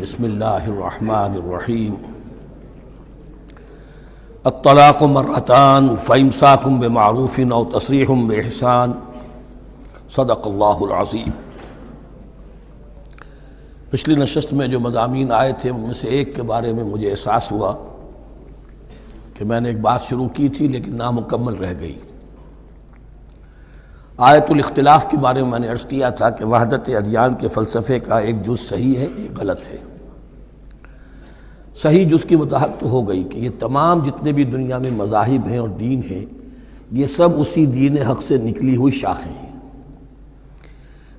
بسم اللہ الرحمن الرحیم الطلاق مرتان فامساک بمعروف او تسریح باحسان صدق اللہ العظیم۔ پچھلی نشست میں جو مضامین آئے تھے ان میں سے ایک کے بارے میں مجھے احساس ہوا کہ میں نے ایک بات شروع کی تھی لیکن نامکمل رہ گئی۔ آیت الاختلاف کے بارے میں نے عرض کیا تھا کہ وحدت ادیان کے فلسفے کا ایک جز صحیح ہے، ایک غلط ہے۔ صحیح جز کی وضاحت تو ہو گئی کہ یہ تمام جتنے بھی دنیا میں مذاہب ہیں اور دین ہیں یہ سب اسی دین حق سے نکلی ہوئی شاخیں ہیں۔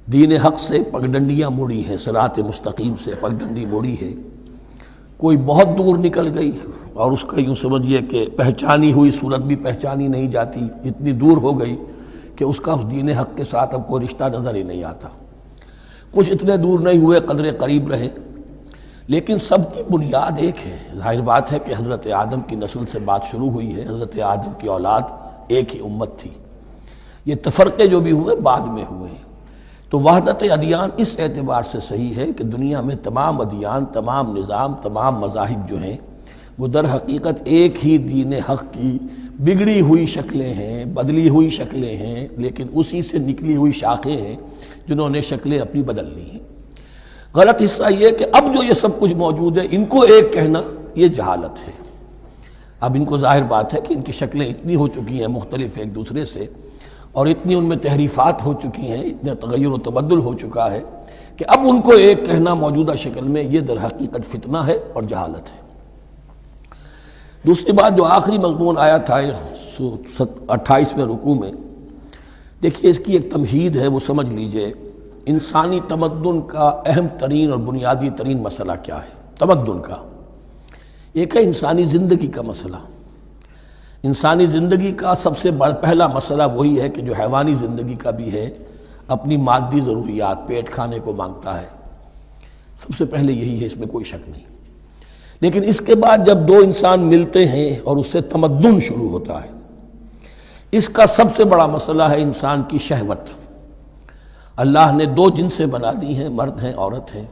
دین حق سے پگڈنڈیاں مڑی ہیں، صراط مستقیم سے پگڈنڈی مڑی ہے، کوئی بہت دور نکل گئی اور اس کا یوں سمجھیے کہ پہچانی ہوئی صورت بھی پہچانی نہیں جاتی، اتنی دور ہو گئی کہ اس کا اس دین حق کے ساتھ اب کوئی رشتہ نظر ہی نہیں آتا۔ کچھ اتنے دور نہیں ہوئے، قدرے قریب رہے، لیکن سب کی بنیاد ایک ہے۔ ظاہر بات ہے کہ حضرت آدم کی نسل سے بات شروع ہوئی ہے، حضرت آدم کی اولاد ایک ہی امت تھی۔ یہ تفرقے جو بھی ہوئے بعد میں ہوئے ہیں۔ تو وحدت ادیان اس اعتبار سے صحیح ہے کہ دنیا میں تمام ادیان، تمام نظام، تمام مذاہب جو ہیں وہ در حقیقت ایک ہی دین حق کی بگڑی ہوئی شکلیں ہیں، بدلی ہوئی شکلیں ہیں، لیکن اسی سے نکلی ہوئی شاخیں ہیں جنہوں نے شکلیں اپنی بدل لی ہیں۔ غلط حصہ یہ کہ اب جو یہ سب کچھ موجود ہے ان کو ایک کہنا یہ جہالت ہے۔ اب ان کو ظاہر بات ہے کہ ان کی شکلیں اتنی ہو چکی ہیں مختلف ایک دوسرے سے، اور اتنی ان میں تحریفات ہو چکی ہیں، اتنا تغیر و تبدل ہو چکا ہے کہ اب ان کو ایک کہنا موجودہ شکل میں یہ در حقیقت فتنہ ہے اور جہالت ہے۔ دوسری بات جو آخری مضمون آیا تھا 28ویں رکوع میں، دیکھیے اس کی ایک تمہید ہے، وہ سمجھ لیجئے۔ انسانی تمدن کا اہم ترین اور بنیادی ترین مسئلہ کیا ہے تمدن کا؟ ایک ہے انسانی زندگی کا مسئلہ۔ انسانی زندگی کا سب سے پہلا مسئلہ وہی ہے کہ جو حیوانی زندگی کا بھی ہے، اپنی مادی ضروریات، پیٹ کھانے کو مانگتا ہے، سب سے پہلے یہی ہے، اس میں کوئی شک نہیں۔ لیکن اس کے بعد جب دو انسان ملتے ہیں اور اس سے تمدن شروع ہوتا ہے، اس کا سب سے بڑا مسئلہ ہے انسان کی شہوت۔ اللہ نے دو جنسیں بنا دی ہیں، مرد ہیں، عورت ہیں،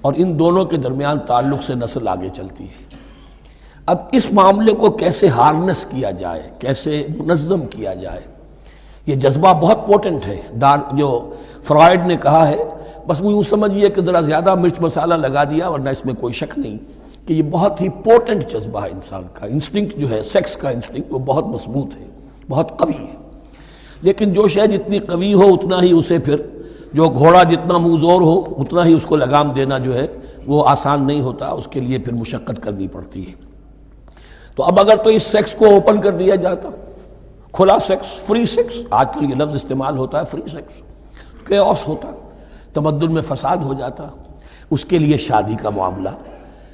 اور ان دونوں کے درمیان تعلق سے نسل آگے چلتی ہے۔ اب اس معاملے کو کیسے ہارنس کیا جائے، کیسے منظم کیا جائے، یہ جذبہ بہت پوٹنٹ ہے۔ جو فرائڈ نے کہا ہے، بس وہ یوں سمجھیے کہ ذرا زیادہ مرچ مسالہ لگا دیا، ورنہ اس میں کوئی شک نہیں کہ یہ بہت ہی پوٹنٹ جذبہ ہے انسان کا۔ انسٹنکٹ جو ہے، سیکس کا انسٹنکٹ، وہ بہت مضبوط ہے، بہت قوی ہے۔ لیکن جو شے جتنی قوی ہو اتنا ہی اسے پھر، جو گھوڑا جتنا منہ زور ہو اتنا ہی اس کو لگام دینا جو ہے وہ آسان نہیں ہوتا، اس کے لیے پھر مشقت کرنی پڑتی ہے۔ تو اب اگر تو اس سیکس کو اوپن کر دیا جاتا، کھلا سیکس، فری سیکس، آج کل یہ لفظ استعمال ہوتا ہے، فری سیکس، کیوس ہوتا، تمدن میں فساد ہو جاتا۔ اس کے لیے شادی کا معاملہ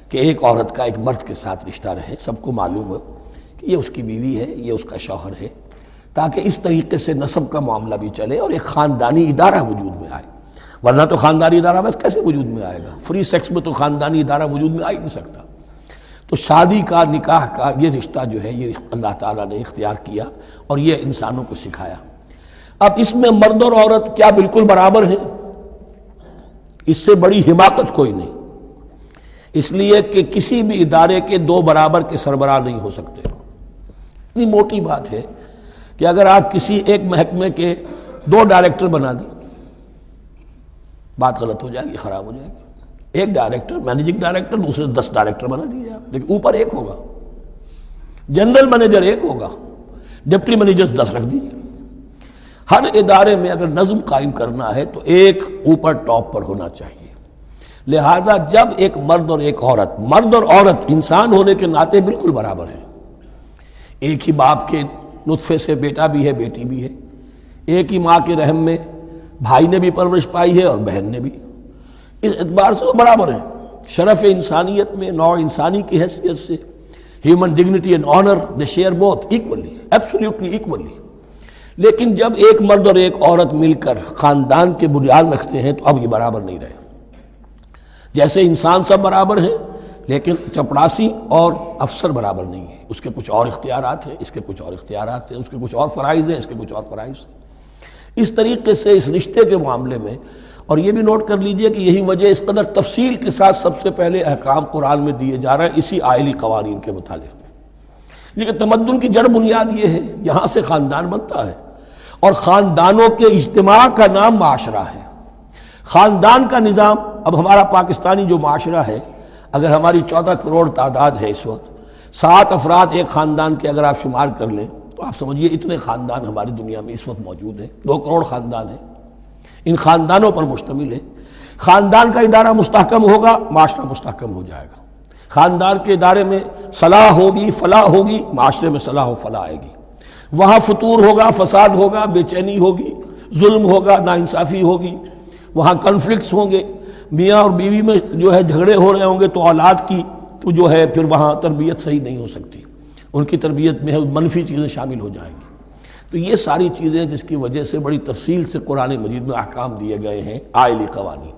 کہ ایک عورت کا ایک مرد کے ساتھ رشتہ رہے، سب کو معلوم ہو کہ یہ اس کی بیوی ہے، یہ اس کا شوہر ہے، تاکہ اس طریقے سے نسب کا معاملہ بھی چلے اور ایک خاندانی ادارہ وجود میں آئے۔ ورنہ تو خاندانی ادارہ بس کیسے وجود میں آئے گا؟ فری سیکس میں تو خاندانی ادارہ وجود میں آ ہی نہیں سکتا۔ تو شادی کا، نکاح کا یہ رشتہ جو ہے یہ اللہ تعالیٰ نے اختیار کیا اور یہ انسانوں کو سکھایا۔ اب اس میں مرد اور عورت کیا بالکل برابر ہیں؟ اس سے بڑی حماقت کوئی نہیں، اس لیے کہ کسی بھی ادارے کے دو برابر کے سربراہ نہیں ہو سکتے۔ اتنی موٹی بات ہے کہ اگر آپ کسی ایک محکمے کے دو ڈائریکٹر بنا دیں، بات غلط ہو جائے گی، خراب ہو جائے گی۔ ایک ڈائریکٹر، مینیجنگ ڈائریکٹر، دوسرے 10 ڈائریکٹر بنا دیجیے آپ، لیکن اوپر ایک ہوگا، جنرل مینیجر ایک ہوگا، ڈپٹی مینیجر 10 رکھ دیجیے۔ ہر ادارے میں اگر نظم قائم کرنا ہے تو ایک اوپر ٹاپ پر ہونا چاہیے۔ لہذا جب ایک مرد اور ایک عورت، مرد اور عورت انسان ہونے کے ناطے بالکل برابر ہیں، ایک ہی باپ کے نطفے سے بیٹا بھی ہے، بیٹی بھی ہے، ایک ہی ماں کے رحم میں بھائی نے بھی پرورش پائی ہے اور بہن نے بھی، اس اعتبار سے وہ برابر ہیں۔ شرف انسانیت میں، نوع انسانی کی حیثیت سے، human dignity and honour, they share both equally, absolutely equally. لیکن جب ایک مرد اور ایک عورت مل کر خاندان کے بنیاد رکھتے ہیں تو اب یہ برابر نہیں رہے۔ جیسے انسان سب برابر ہیں، لیکن چپڑاسی اور افسر برابر نہیں ہے، اس کے کچھ اور اختیارات ہیں، اس کے کچھ اور اختیارات ہیں، اس کے کچھ اور فرائض ہیں، اس کے کچھ اور فرائض ہیں۔ اس طریقے سے اس رشتے کے معاملے میں اور یہ بھی نوٹ کر لیجئے کہ یہی وجہ اس قدر تفصیل کے ساتھ سب سے پہلے احکام قرآن میں دیے جا رہے ہیں اسی آئلی قوانین کے متعلق، لیکن تمدن کی جڑ بنیاد یہ ہے، یہاں سے خاندان بنتا ہے، اور خاندانوں کے اجتماع کا نام معاشرہ ہے۔ خاندان کا نظام، اب ہمارا پاکستانی جو معاشرہ ہے، اگر ہماری 14 کروڑ تعداد ہے اس وقت، 7 افراد ایک خاندان کے اگر آپ شمار کر لیں تو آپ سمجھیے اتنے خاندان ہماری دنیا میں اس وقت موجود ہیں، 2 کروڑ خاندان ہیں، ان خاندانوں پر مشتمل ہے۔ خاندان کا ادارہ مستحکم ہوگا، معاشرہ مستحکم ہو جائے گا۔ خاندان کے ادارے میں صلاح ہوگی، فلاح ہوگی، معاشرے میں صلاح و فلاح آئے گی۔ وہاں فتور ہوگا، فساد ہوگا، بے چینی ہوگی، ظلم ہوگا، ناانصافی ہوگی، وہاں کنفلکٹس ہوں گے، میاں اور بیوی میں جو ہے جھگڑے ہو رہے ہوں گے تو اولاد کی تو جو ہے پھر وہاں تربیت صحیح نہیں ہو سکتی، ان کی تربیت میں منفی چیزیں شامل ہو جائیں گی۔ تو یہ ساری چیزیں جس کی وجہ سے بڑی تفصیل سے قرآن مجید میں احکام دیے گئے ہیں، آئلی قوانین،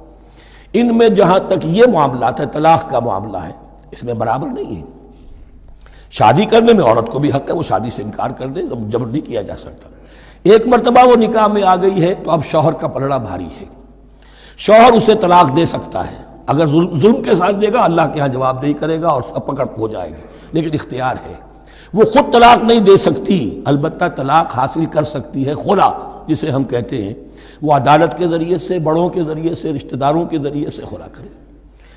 ان میں جہاں تک یہ معاملات ہے، طلاق کا معاملہ ہے، اس میں برابر نہیں ہے۔ شادی کرنے میں عورت کو بھی حق ہے، وہ شادی سے انکار کر دے، جبر نہیں کیا جا سکتا۔ ایک مرتبہ وہ نکاح میں آ گئی ہے تو اب شوہر کا پلڑا بھاری ہے، شوہر اسے طلاق دے سکتا ہے، اگر ظلم کے ساتھ دے گا اللہ کے ہاں جواب دہی کرے گا اور پکڑ ہو جائے گی، لیکن اختیار ہے۔ وہ خود طلاق نہیں دے سکتی، البتہ طلاق حاصل کر سکتی ہے، خلا جسے ہم کہتے ہیں، وہ عدالت کے ذریعے سے، بڑوں کے ذریعے سے، رشتہ داروں کے ذریعے سے خلا کرے،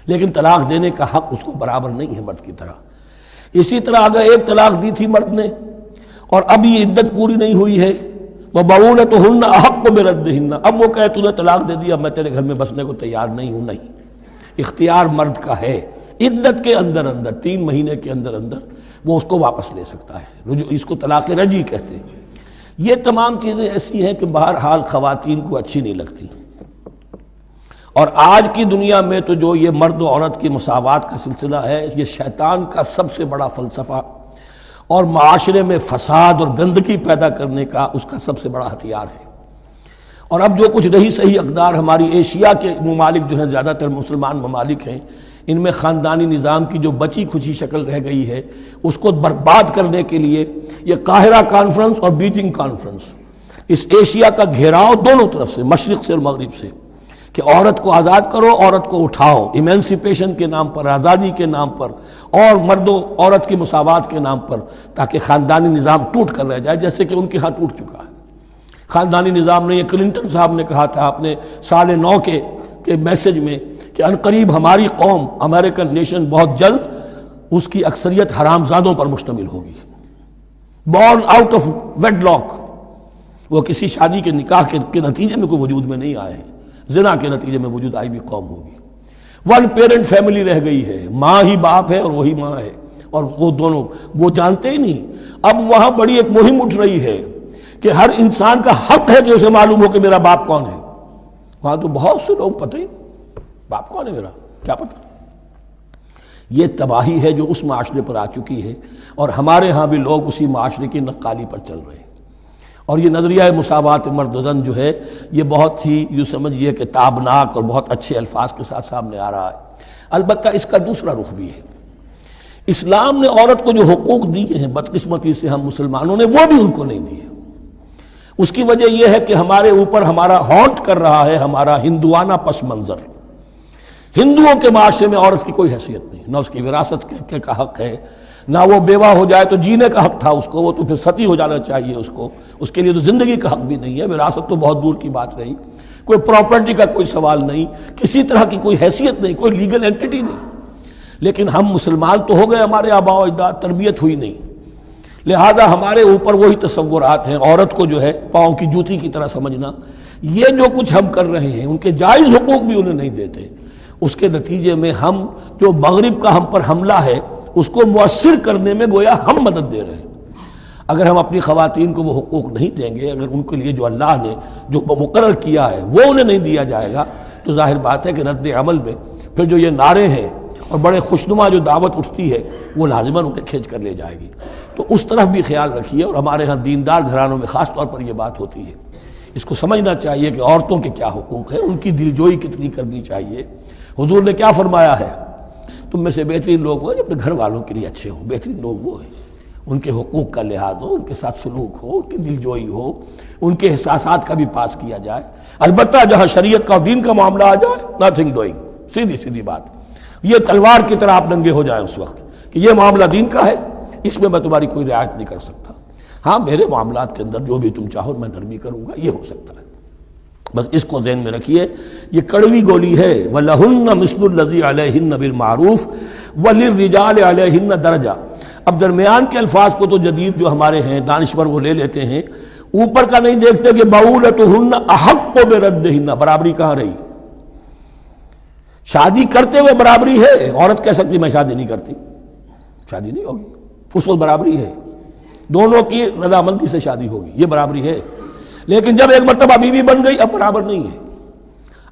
لیکن طلاق دینے کا حق اس کو برابر نہیں ہے مرد کی طرح۔ اسی طرح اگر ایک طلاق دی تھی مرد نے اور اب یہ عدت پوری نہیں ہوئی ہے، وَبَعُولَتُهُنَّ أَحَقُّ بِرَدِّهِنَّ، اب وہ کہے تو نے طلاق دے دیا، میں تیرے گھر میں بسنے کو تیار نہیں ہوں، نہیں، اختیار مرد کا ہے، عدت کے اندر 3 مہینے کے اندر وہ اس کو واپس لے سکتا ہے، اس کو طلاق رجعی کہتے ہیں۔ یہ تمام چیزیں ایسی ہیں کہ بہرحال خواتین کو اچھی نہیں لگتی، اور آج کی دنیا میں تو جو یہ مرد و عورت کی مساوات کا سلسلہ ہے، یہ شیطان کا سب سے بڑا فلسفہ اور معاشرے میں فساد اور گندگی پیدا کرنے کا اس کا سب سے بڑا ہتھیار ہے۔ اور اب جو کچھ رہی صحیح اقدار ہماری ایشیا کے ممالک جو ہیں، زیادہ تر مسلمان ممالک ہیں، ان میں خاندانی نظام کی جو بچی کھچی شکل رہ گئی ہے اس کو برباد کرنے کے لیے یہ قاہرہ کانفرنس اور بیجنگ کانفرنس، اس ایشیا کا گھیراؤ دونوں طرف سے، مشرق سے اور مغرب سے، کہ عورت کو آزاد کرو، عورت کو اٹھاؤ، ایمینسیپیشن کے نام پر، آزادی کے نام پر، اور مرد و عورت کی مساوات کے نام پر، تاکہ خاندانی نظام ٹوٹ کر رہ جائے، جیسے کہ ان کے ہاں ٹوٹ چکا ہے خاندانی نظام نے۔ یہ کلنٹن صاحب نے کہا تھا اپنے سال 9 کے میسج میں کہ عنقریب ہماری قوم، امریکن نیشن، بہت جلد اس کی اکثریت حرام زادوں پر مشتمل ہوگی، بورن آؤٹ آف ویڈ لاک، وہ کسی شادی کے نکاح کے نتیجے میں کوئی وجود میں نہیں آئے ہیں، زنا کے نتیجے میں وجود آئی بھی قوم ہوگی۔ 1 پیرنٹ فیملی رہ گئی ہے، ماں ہی باپ ہے اور وہی ماں ہے، اور وہ دونوں وہ جانتے ہی نہیں۔ اب وہاں بڑی ایک مہم اٹھ رہی ہے کہ ہر انسان کا حق ہے کہ اسے معلوم ہو کہ میرا باپ کون ہے۔ وہاں تو بہت سے لوگ پتہ ہی باپ کون ہے میرا، کیا پتہ۔ یہ تباہی ہے جو اس معاشرے پر آ چکی ہے، اور ہمارے ہاں بھی لوگ اسی معاشرے کی نقالی پر چل رہے ہیں۔ اور یہ نظریہ مساوات مرد و زن جو ہے، یہ بہت ہی یوں سمجھیے کہ تابناک اور بہت اچھے الفاظ کے ساتھ سامنے آ رہا ہے۔ البتہ اس کا دوسرا رخ بھی ہے، اسلام نے عورت کو جو حقوق دیے ہیں بدقسمتی سے ہم مسلمانوں نے وہ بھی ان کو نہیں دیے۔ اس کی وجہ یہ ہے کہ ہمارے اوپر ہمارا ہانٹ کر رہا ہے ہمارا ہندوانہ پس منظر۔ ہندوؤں کے معاشرے میں عورت کی کوئی حیثیت نہیں، نہ اس کی وراثت کا حق ہے، نہ وہ بیوہ ہو جائے تو جینے کا حق تھا اس کو، وہ تو پھر ستی ہو جانا چاہیے اس کے لیے تو زندگی کا حق بھی نہیں ہے، وراثت تو بہت دور کی بات رہی، کوئی پراپرٹی کا کوئی سوال نہیں، کسی طرح کی کوئی حیثیت نہیں، کوئی لیگل اینٹیٹی نہیں۔ لیکن ہم مسلمان تو ہو گئے، ہمارے آباء و اجداد، تربیت ہوئی نہیں، لہذا ہمارے اوپر وہی تصورات ہیں، عورت کو جو ہے پاؤں کی جوتی کی طرح سمجھنا۔ یہ جو کچھ ہم کر رہے ہیں ان کے جائز حقوق بھی انہیں نہیں دیتے، اس کے نتیجے میں ہم جو مغرب کا ہم پر حملہ ہے اس کو مؤثر کرنے میں گویا ہم مدد دے رہے ہیں۔ اگر ہم اپنی خواتین کو وہ حقوق نہیں دیں گے، اگر ان کے لیے جو اللہ نے جو مقرر کیا ہے وہ انہیں نہیں دیا جائے گا، تو ظاہر بات ہے کہ رد عمل میں پھر جو یہ نعرے ہیں اور بڑے خوشنما جو دعوت اٹھتی ہے وہ لازماً انہیں کھینچ کر لے جائے گی۔ تو اس طرف بھی خیال رکھیے، اور ہمارے ہاں دیندار گھرانوں میں خاص طور پر یہ بات ہوتی ہے، اس کو سمجھنا چاہیے کہ عورتوں کے کیا حقوق ہیں، ان کی دلجوئی کتنی کرنی چاہیے۔ حضور نے کیا فرمایا ہے؟ تم میں سے بہترین لوگ وہ جو اپنے گھر والوں کے لیے اچھے ہوں، بہترین لوگ وہ ہیں، ان کے حقوق کا لحاظ ہو، ان کے ساتھ سلوک ہو، ان کی دلجوئی ہو، ان کے احساسات کا بھی پاس کیا جائے۔ البتہ جہاں شریعت کا اور دین کا معاملہ آ جائے، نتھنگ ڈوئنگ، سیدھی سیدھی بات، یہ تلوار کی طرح آپ ننگے ہو جائیں اس وقت کہ یہ معاملہ دین کا ہے، اس میں تمہاری کوئی رعایت نہیں کر سکتا۔ ہاں میرے معاملات کے اندر جو بھی تم چاہو میں نرمی کروں گا، یہ ہو سکتا ہے۔ بس اس کو ذہن میں رکھیے، یہ کڑوی گولی ہے۔ وَلَهُنَّ مِثْلُ الَّذِي عَلَيْهِنَّ بِالْمَعْرُوفِ وَلِلرِّجَالِ عَلَيْهِنَّ دَرَجَةٌ۔ اب درمیان کے الفاظ کو تو جدید جو ہمارے ہیں دانشور وہ لے لیتے ہیں، اوپر کا نہیں دیکھتے کہ بَعُولَتُهُنَّ أَحَقُّ بِرَدِّهِنَّ، برابری کہاں رہی؟ شادی کرتے ہوئے برابری ہے، عورت کہہ سکتی میں شادی نہیں کرتی، شادی نہیں ہوگی، اس وقت برابری ہے، دونوں کی رضامندی سے شادی ہوگی، یہ برابری ہے۔ لیکن جب ایک مرتبہ بیوی بن گئی اب برابر نہیں ہے۔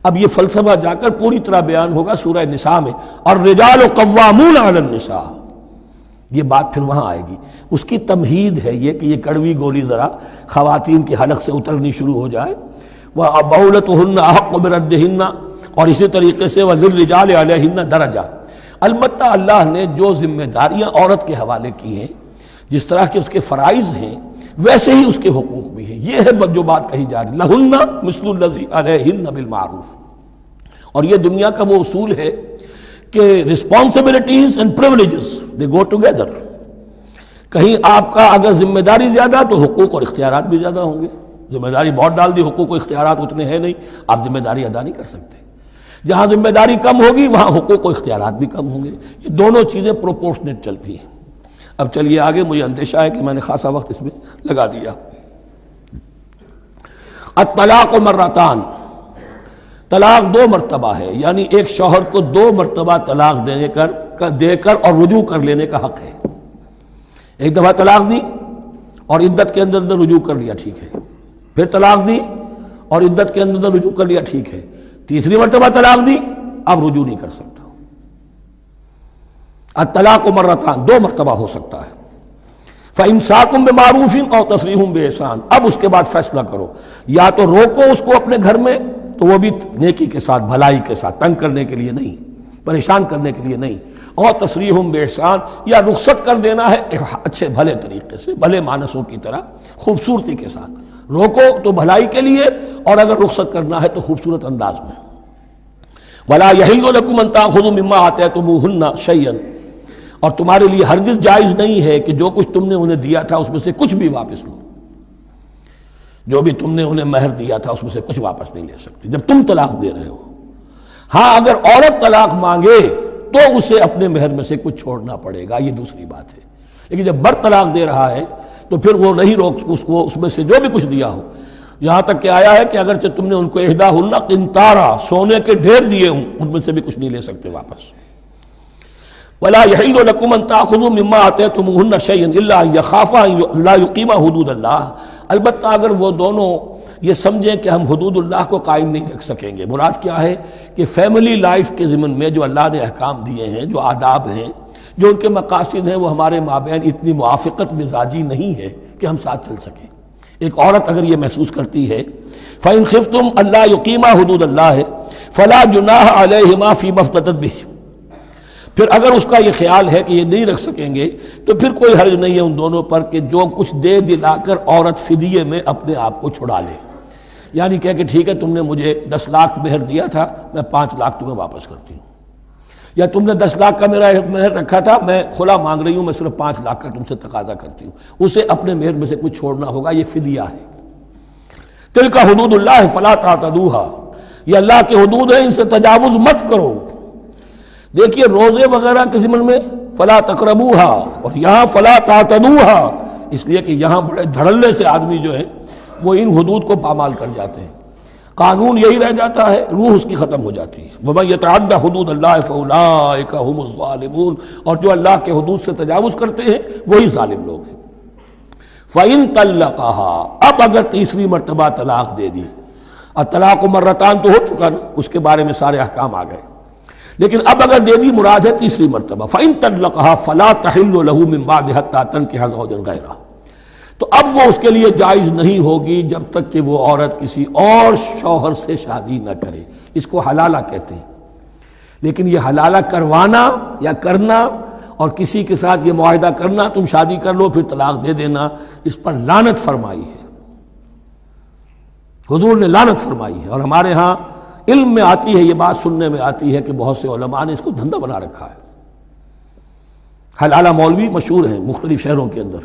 اب یہ فلسفہ جا کر پوری طرح بیان ہوگا سورہ نساء میں، اور رجال قوامون علی النساء، یہ بات پھر وہاں آئے گی۔ اس کی تمہید ہے یہ کہ یہ کڑوی گولی ذرا خواتین کے حلق سے اترنی شروع ہو جائے۔ وَبَعُولَتُهُنَّ أَحَقُّ بِرَدِّهِنَّ، اور اسی طریقے سے وَلِلرِّجَالِ عَلَيْهِنَّ دَرَجَةٌ۔ البتہ اللہ نے جو ذمہ داریاں عورت کے حوالے کی ہیں، جس طرح کے اس کے فرائض ہیں ویسے ہی اس کے حقوق بھی ہیں، یہ ہے جو بات کہی جا رہی، لَهُنَّ مِثْلُ الَّذِي عَلَيْهِنَّ بِالْمَعْرُوفِ۔ اور یہ دنیا کا وہ اصول ہے کہ responsibilities and privileges they go together۔ کہیں آپ کا اگر ذمہ داری زیادہ تو حقوق اور اختیارات بھی زیادہ ہوں گے۔ ذمہ داری بہت ڈال دی، حقوق و اختیارات اتنے ہیں نہیں، آپ ذمہ داری ادا نہیں کر سکتے۔ جہاں ذمہ داری کم ہوگی وہاں حقوق و اختیارات بھی کم ہوں گے، یہ دونوں چیزیں پروپورشنیٹ چلتی ہیں۔ اب چلیے آگے، مجھے اندیشہ ہے کہ میں نے خاصا وقت اس میں لگا دیا۔ الطلاق مرتان، طلاق دو مرتبہ ہے، یعنی ایک شوہر کو دو مرتبہ طلاق دے کر اور رجوع کر لینے کا حق ہے۔ ایک دفعہ طلاق دی اور عدت کے اندر رجوع کر لیا، ٹھیک ہے، پھر طلاق دی اور عدت کے اندر رجوع کر لیا، ٹھیک ہے، تیسری مرتبہ طلاق دی اب رجوع نہیں کر سکتا۔ الطلاق مرتان، دو مرتبہ ہو سکتا ہے۔ فَإِمْسَاكٌ بِمَعْرُوفٍ أَوْ تَسْرِيحٌ بِإِحْسَانٍ، اب اس کے بعد فیصلہ کرو، یا تو روکو اس کو اپنے گھر میں تو وہ بھی نیکی کے ساتھ، بھلائی کے ساتھ، تنگ کرنے کے لیے نہیں، پریشان کرنے کے لیے نہیں، اور تسریح بإحسان، یا رخصت کر دینا ہے اچھے بھلے طریقے سے، بھلے مانسوں کی طرح، خوبصورتی کے ساتھ۔ روکو تو بھلائی کے لیے، اور اگر رخصت کرنا ہے تو خوبصورت انداز میں۔ وَلَا يَحِلُّ لَكُمْ أَن تَأْخُذُوا مِمَّا آتَيْتُمُوهُنَّ شَيْئًا، اور تمہارے لیے ہرگز جائز نہیں ہے کہ جو کچھ تم نے انہیں دیا تھا اس میں سے کچھ بھی واپس لو۔ جو بھی تم نے انہیں مہر دیا تھا اس میں سے کچھ واپس نہیں لے سکتے جب تم طلاق دے رہے ہو۔ ہاں اگر عورت طلاق مانگے تو اسے اپنے مہر میں سے کچھ چھوڑنا پڑے گا، یہ دوسری بات ہے، لیکن جب مرد طلاق دے رہا ہے تو پھر وہ نہیں روک اس کو اس میں سے جو بھی کچھ دیا ہو۔ یہاں تک کہ آیا ہے کہ اگرچہ تم نے ان کو احداہن قنطارا، سونے کے ڈھیر دیے ہوں، ان میں سے بھی کچھ نہیں لے سکتے واپس۔ وَلَا يَحِلُّ لَكُمْ أَن تَأْخُذُوا مِمَّا آتَيْتُمُوهُنَّ شَيْئًا إِلَّا أَن يَخَافَا أَن لَا يُقِيمَا حُدُودَ اللَّهِ، البتہ اگر وہ دونوں یہ سمجھیں کہ ہم حدود اللہ کو قائم نہیں رکھ سکیں گے۔ مراد کیا ہے کہ فیملی لائف کے ضمن میں جو اللہ نے احکام دیے ہیں، جو آداب ہیں، جو ان کے مقاصد ہیں، وہ ہمارے مابین اتنی موافقت مزاجی نہیں ہے کہ ہم ساتھ چل سکیں۔ ایک عورت اگر یہ محسوس کرتی ہے فَإِنْ خِفْتُمْ أَلَّا يُقِيمَا حُدُودَ اللَّهِ فَلَا جُنَاحَ عَلَيْهِمَا فِي مَا افْتَدَتْ بِهِ، پھر اگر اس کا یہ خیال ہے کہ یہ نہیں رکھ سکیں گے تو پھر کوئی حرج نہیں ہے ان دونوں پر کہ جو کچھ دے دلا کر عورت فدیے میں اپنے آپ کو چھڑا لے، یعنی کہہ کہ ٹھیک ہے تم نے مجھے 10 لاکھ مہر دیا تھا، میں 5 لاکھ تمہیں واپس کرتی ہوں، یا تم نے 10 لاکھ کا میرا مہر رکھا تھا، میں خلا مانگ رہی ہوں، میں صرف 5 لاکھ کا تم سے تقاضا کرتی ہوں، اسے اپنے مہر میں سے کچھ چھوڑنا ہوگا، یہ فدیہ ہے۔ تلک حدود اللہ فلا تعتدوها، یہ اللہ کے حدود ہیں، ان سے تجاوز مت کرو۔ دیکھیے روزے وغیرہ کے ضمن میں فلا تقربوها، اور یہاں فلا تعتدوها، اس لیے کہ یہاں بڑے دھڑلے سے آدمی جو ہے وہ ان حدود کو پامال کر جاتے ہیں، قانون یہی رہ جاتا ہے، روح اس کی ختم ہو جاتی ہے۔ وَمَن يَتَعَدَّ حُدُودَ اللَّهِ فَأُولَٰئِكَ هُمُ الظَّالِمُونَ، اور جو اللہ کے حدود سے تجاوز کرتے ہیں وہی ظالم لوگ ہیں۔ فَإِن طَلَّقَهَا، اب اگر تیسری مرتبہ طلاق دے دی، الطلاق مرتان تو ہو چکا نا، اس کے بارے میں سارے احکام آ گئے، لیکن اب اگر دے دی مراد ہے تیسری مرتبہ، فَإِن طَلَّقَهَا فَلَا تَحِلُّ لَهُ مِن بَعْدِ حَتَّىٰ تَنكِحَ زَوْجًا غَيْرَهُ، تو اب وہ اس کے لیے جائز نہیں ہوگی جب تک کہ وہ عورت کسی اور شوہر سے شادی نہ کرے۔ اس کو حلالہ کہتے ہیں، لیکن یہ حلالہ کروانا یا کرنا اور کسی کے ساتھ یہ معاہدہ کرنا تم شادی کر لو پھر طلاق دے دینا، اس پر لعنت فرمائی ہے، حضور نے لعنت فرمائی ہے۔ اور ہمارے ہاں علم میں آتی ہے، یہ بات سننے میں آتی ہے کہ بہت سے علماء نے اس کو دھندا بنا رکھا ہے۔ حلالہ مولوی مشہور ہیں مختلف شہروں کے اندر،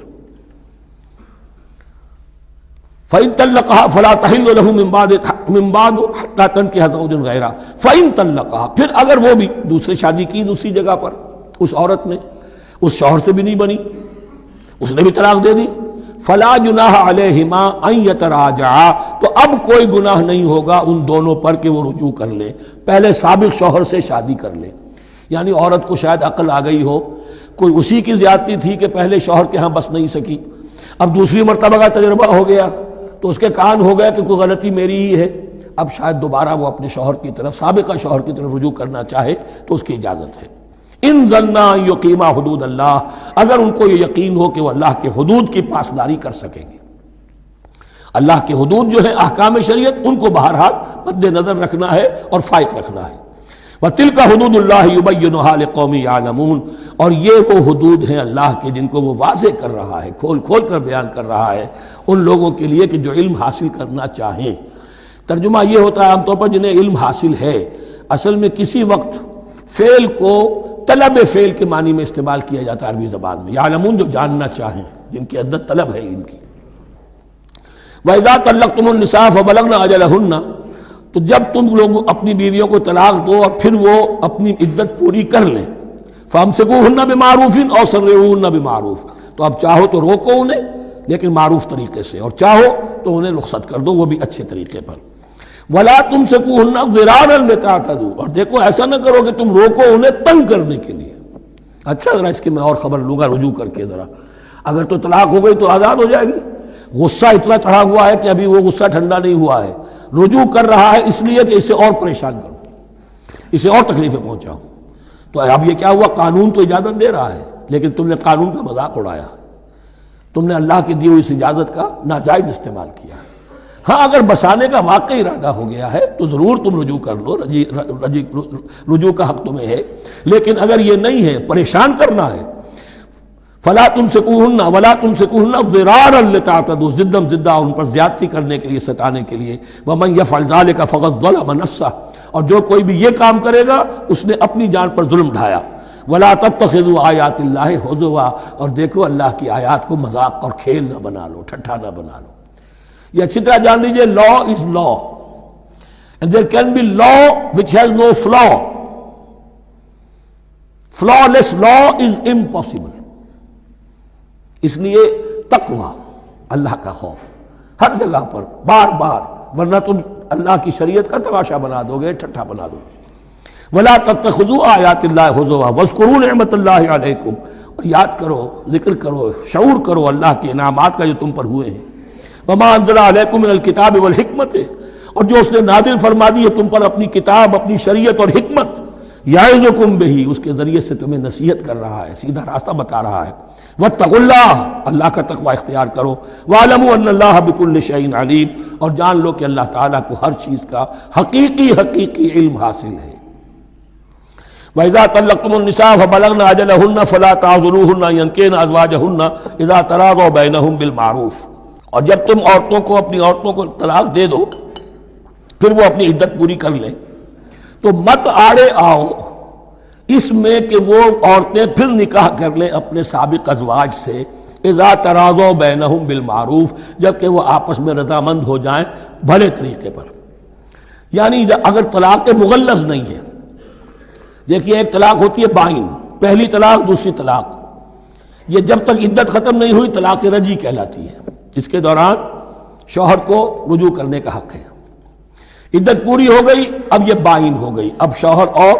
فَإِن طَلَّقَهَا فَلَا تَحِلُّ لَهُ مِن بَعْدُ حَتَّى تَنكِحَ زَوْجًا غَيْرَهُ فَإِن طَلَّقَهَا، پھر اگر وہ بھی دوسری شادی کی دوسری جگہ پر، اس عورت نے اس شوہر سے بھی نہیں بنی، اس نے بھی طلاق دے دی، فَلَا جُنَاحَ عَلَيْهِمَا أَن يَتَرَاجَعَا، تو اب کوئی گناہ نہیں ہوگا ان دونوں پر کہ وہ رجوع کر لیں، پہلے سابق شوہر سے شادی کر لیں۔ یعنی عورت کو شاید عقل آ گئی ہو، کوئی اسی کی زیادتی تھی کہ پہلے شوہر کے ہاں بس نہیں سکی، اب دوسری مرتبہ کا تجربہ ہو گیا تو اس کے کان ہو گیا کہ کوئی غلطی میری ہی ہے، اب شاید دوبارہ وہ اپنے شوہر کی طرف، سابقہ شوہر کی طرف رجوع کرنا چاہے تو اس کی اجازت ہے۔ ان ظنا یقیما حدود اللہ، اگر ان کو یہ یقین ہو کہ وہ اللہ کے حدود کی پاسداری کر سکیں گے۔ اللہ کے حدود جو ہیں احکام شریعت، ان کو بہرحال مد نظر رکھنا ہے اور فائق رکھنا ہے۔ وَتِلْكَ حُدُودُ اللَّهِ يُبَيِّنُهَا لِقَوْمٍ يَعْلَمُونَ، اور یہ وہ حدود ہیں اللہ کے جن کو وہ واضح کر رہا ہے، کھول کھول کر بیان کر رہا ہے ان لوگوں کے لیے کہ جو علم حاصل کرنا چاہیں۔ ترجمہ یہ ہوتا ہے عام طور پر جنہیں علم حاصل ہے، اصل میں کسی وقت فعل کو طلب فعل کے معنی میں استعمال کیا جاتا ہے عربی زبان میں، یعلمون جو جاننا چاہیں، جن کی عدت طلب ہے علم کی۔ وَإِذَا طَلَّقْتُمُ النِّسَاءَ فَبَلَغْنَ أَجَلَهُنَّ، تو جب تم لوگ اپنی بیویوں کو طلاق دو اور پھر وہ اپنی عدت پوری کر لیں، فَأَمْسِكُوهُنَّ بِمَعْرُوفٍ أَوْ سَرِّحُوهُنَّ بِمَعْرُوفٍ، تو اب چاہو تو روکو انہیں لیکن معروف طریقے سے، اور چاہو تو انہیں رخصت کر دو وہ بھی اچھے طریقے پر۔ وَلَا تُمْسِكُوهُنَّ ضِرَارًا لِتَعْتَدُوا، اور دیکھو ایسا نہ کرو کہ تم روکو انہیں تنگ کرنے کے لیے۔ اچھا ذرا اس کی میں اور خبر لوں گا رجوع کر کے، ذرا اگر تو طلاق ہو گئی تو آزاد ہو جائے گی، غصہ اتنا چڑھا ہوا ہے کہ ابھی وہ غصہ ٹھنڈا نہیں ہوا ہے، رجوع کر رہا ہے اس لیے کہ اسے اور پریشان کروں، اسے اور تکلیفیں پہنچاؤں۔ تو اب یہ کیا ہوا، قانون تو اجازت دے رہا ہے لیکن تم نے قانون کا مذاق اڑایا، تم نے اللہ کی دی ہوئی اس اجازت کا ناجائز استعمال کیا۔ ہاں اگر بسانے کا واقعی ارادہ ہو گیا ہے تو ضرور تم رجوع کر لو، رجوع کا حق تمہیں ہے، لیکن اگر یہ نہیں ہے، پریشان کرنا ہے، فلا تمسکوہن ولا تمسکوہن ضرارا لتعتدوا، ضدم ضدہ ان پر زیادتی کرنے کے لیے، ستانے کے لیے۔ ومن یفعل ذلک فقد ظلم نفسہ، اور جو کوئی بھی یہ کام کرے گا اس نے اپنی جان پر ظلم ڈھایا۔ ولا تتخذوا آیات اللہ ہزوا، اور دیکھو اللہ کی آیات کو مذاق اور کھیل نہ بنا لو، ٹھٹھا نہ بنا لو۔ یہ اچھی طرح جان لیجئے، law is law and there can be law which has no flaw. flawless law is impossible. اس لیے تقوی، اللہ کا خوف ہر جگہ پر بار بار، ورنہ تم اللہ کی شریعت کا تماشا بنا دو گے، ٹھٹھا بنا دو گے۔ وَلَا تَتَّخِذُوا آیَاتِ اللَّهِ هُزُوًا وَاذْكُرُوا نِعْمَتَ اللَّهِ عَلَيْكُمْ، اور یاد کرو، ذکر کرو، شعور کرو اللہ کے انعامات کا جو تم پر ہوئے ہیں۔ وَمَا أَنزَلَ عَلَيْكُمْ مِنَ الْكِتَابِ وَالْحِكْمَةِ، اور جو اس نے نازل فرما دی ہے تم پر اپنی کتاب، اپنی شریعت اور حکمت، یعظکم بہ، اس کے ذریعے سے تمہیں نصیحت کر رہا ہے، سیدھا راستہ بتا رہا ہے۔ واتقوا اللہ، اللہ کا تقوی اختیار کرو۔ واعلموا ان اللہ بکل شیء علیم، اور جان لو کہ اللہ تعالیٰ کو ہر چیز کا حقیقی علم حاصل ہے۔ وَإِذَا طَلَّقْتُمُ النِّسَاءَ فَبَلَغْنَ أَجَلَهُنَّ فَلَا تَعْضُلُوهُنَّ أَن يَنكِحْنَ أَزْوَاجَهُنَّ إِذَا تَرَاضَوْا بَيْنَهُم بِالْمَعْرُوفِ، اور جب تم اپنی عورتوں کو طلاق دے دو پھر وہ اپنی عدت پوری کر لیں تو مت آڑے آؤ اس میں کہ وہ عورتیں پھر نکاح کر لیں اپنے سابق ازواج سے، اذا تراضوا بینہم بالمعروف، جبکہ وہ آپس میں رضامند ہو جائیں بھلے طریقے پر۔ یعنی اگر طلاق مغلظ نہیں ہے، دیکھیے ایک طلاق ہوتی ہے بائن، پہلی طلاق دوسری طلاق، یہ جب تک عدت ختم نہیں ہوئی طلاق رجعی کہلاتی ہے، اس کے دوران شوہر کو رجوع کرنے کا حق ہے۔ عدت پوری ہو گئی، اب یہ بائن ہو گئی، اب شوہر اور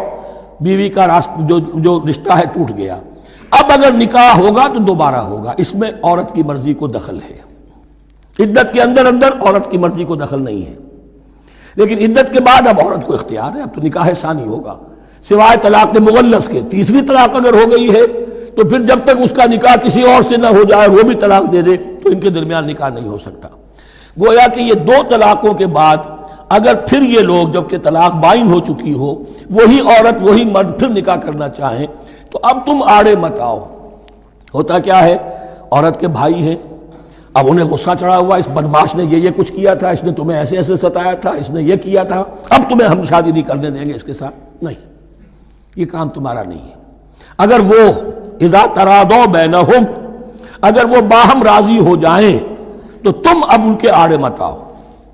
بیوی کا جو رشتہ ہے ٹوٹ گیا۔ اب اگر نکاح ہوگا تو دوبارہ ہوگا، اس میں عورت کی مرضی کو دخل ہے، عدت کے اندر عورت کی مرضی کو دخل نہیں ہے، لیکن عدت کے بعد اب عورت کو اختیار ہے، اب تو نکاح ثانی ہوگا سوائے طلاق مغلظ کے۔ تیسری طلاق اگر ہو گئی ہے تو پھر جب تک اس کا نکاح کسی اور سے نہ ہو جائے، وہ بھی طلاق دے دے، تو ان کے درمیان نکاح نہیں ہو سکتا۔ گویا کہ یہ دو طلاقوں کے بعد اگر پھر یہ لوگ جب کہ طلاق بائن ہو چکی ہو وہی عورت وہی مرد پھر نکاح کرنا چاہیں تو اب تم آڑے مت آؤ۔ ہوتا کیا ہے، عورت کے بھائی ہیں، اب انہیں غصہ چڑھا ہوا، اس بدماش نے یہ کچھ کیا تھا، اس نے تمہیں ایسے ایسے ستایا تھا، اس نے یہ کیا تھا، اب تمہیں ہم شادی نہیں کرنے دیں گے اس کے ساتھ، نہیں، یہ کام تمہارا نہیں ہے۔ اگر وہ اذا تراضوا بینہم، اگر وہ باہم راضی ہو جائیں تو تم اب ان کے آڑے مت آؤ،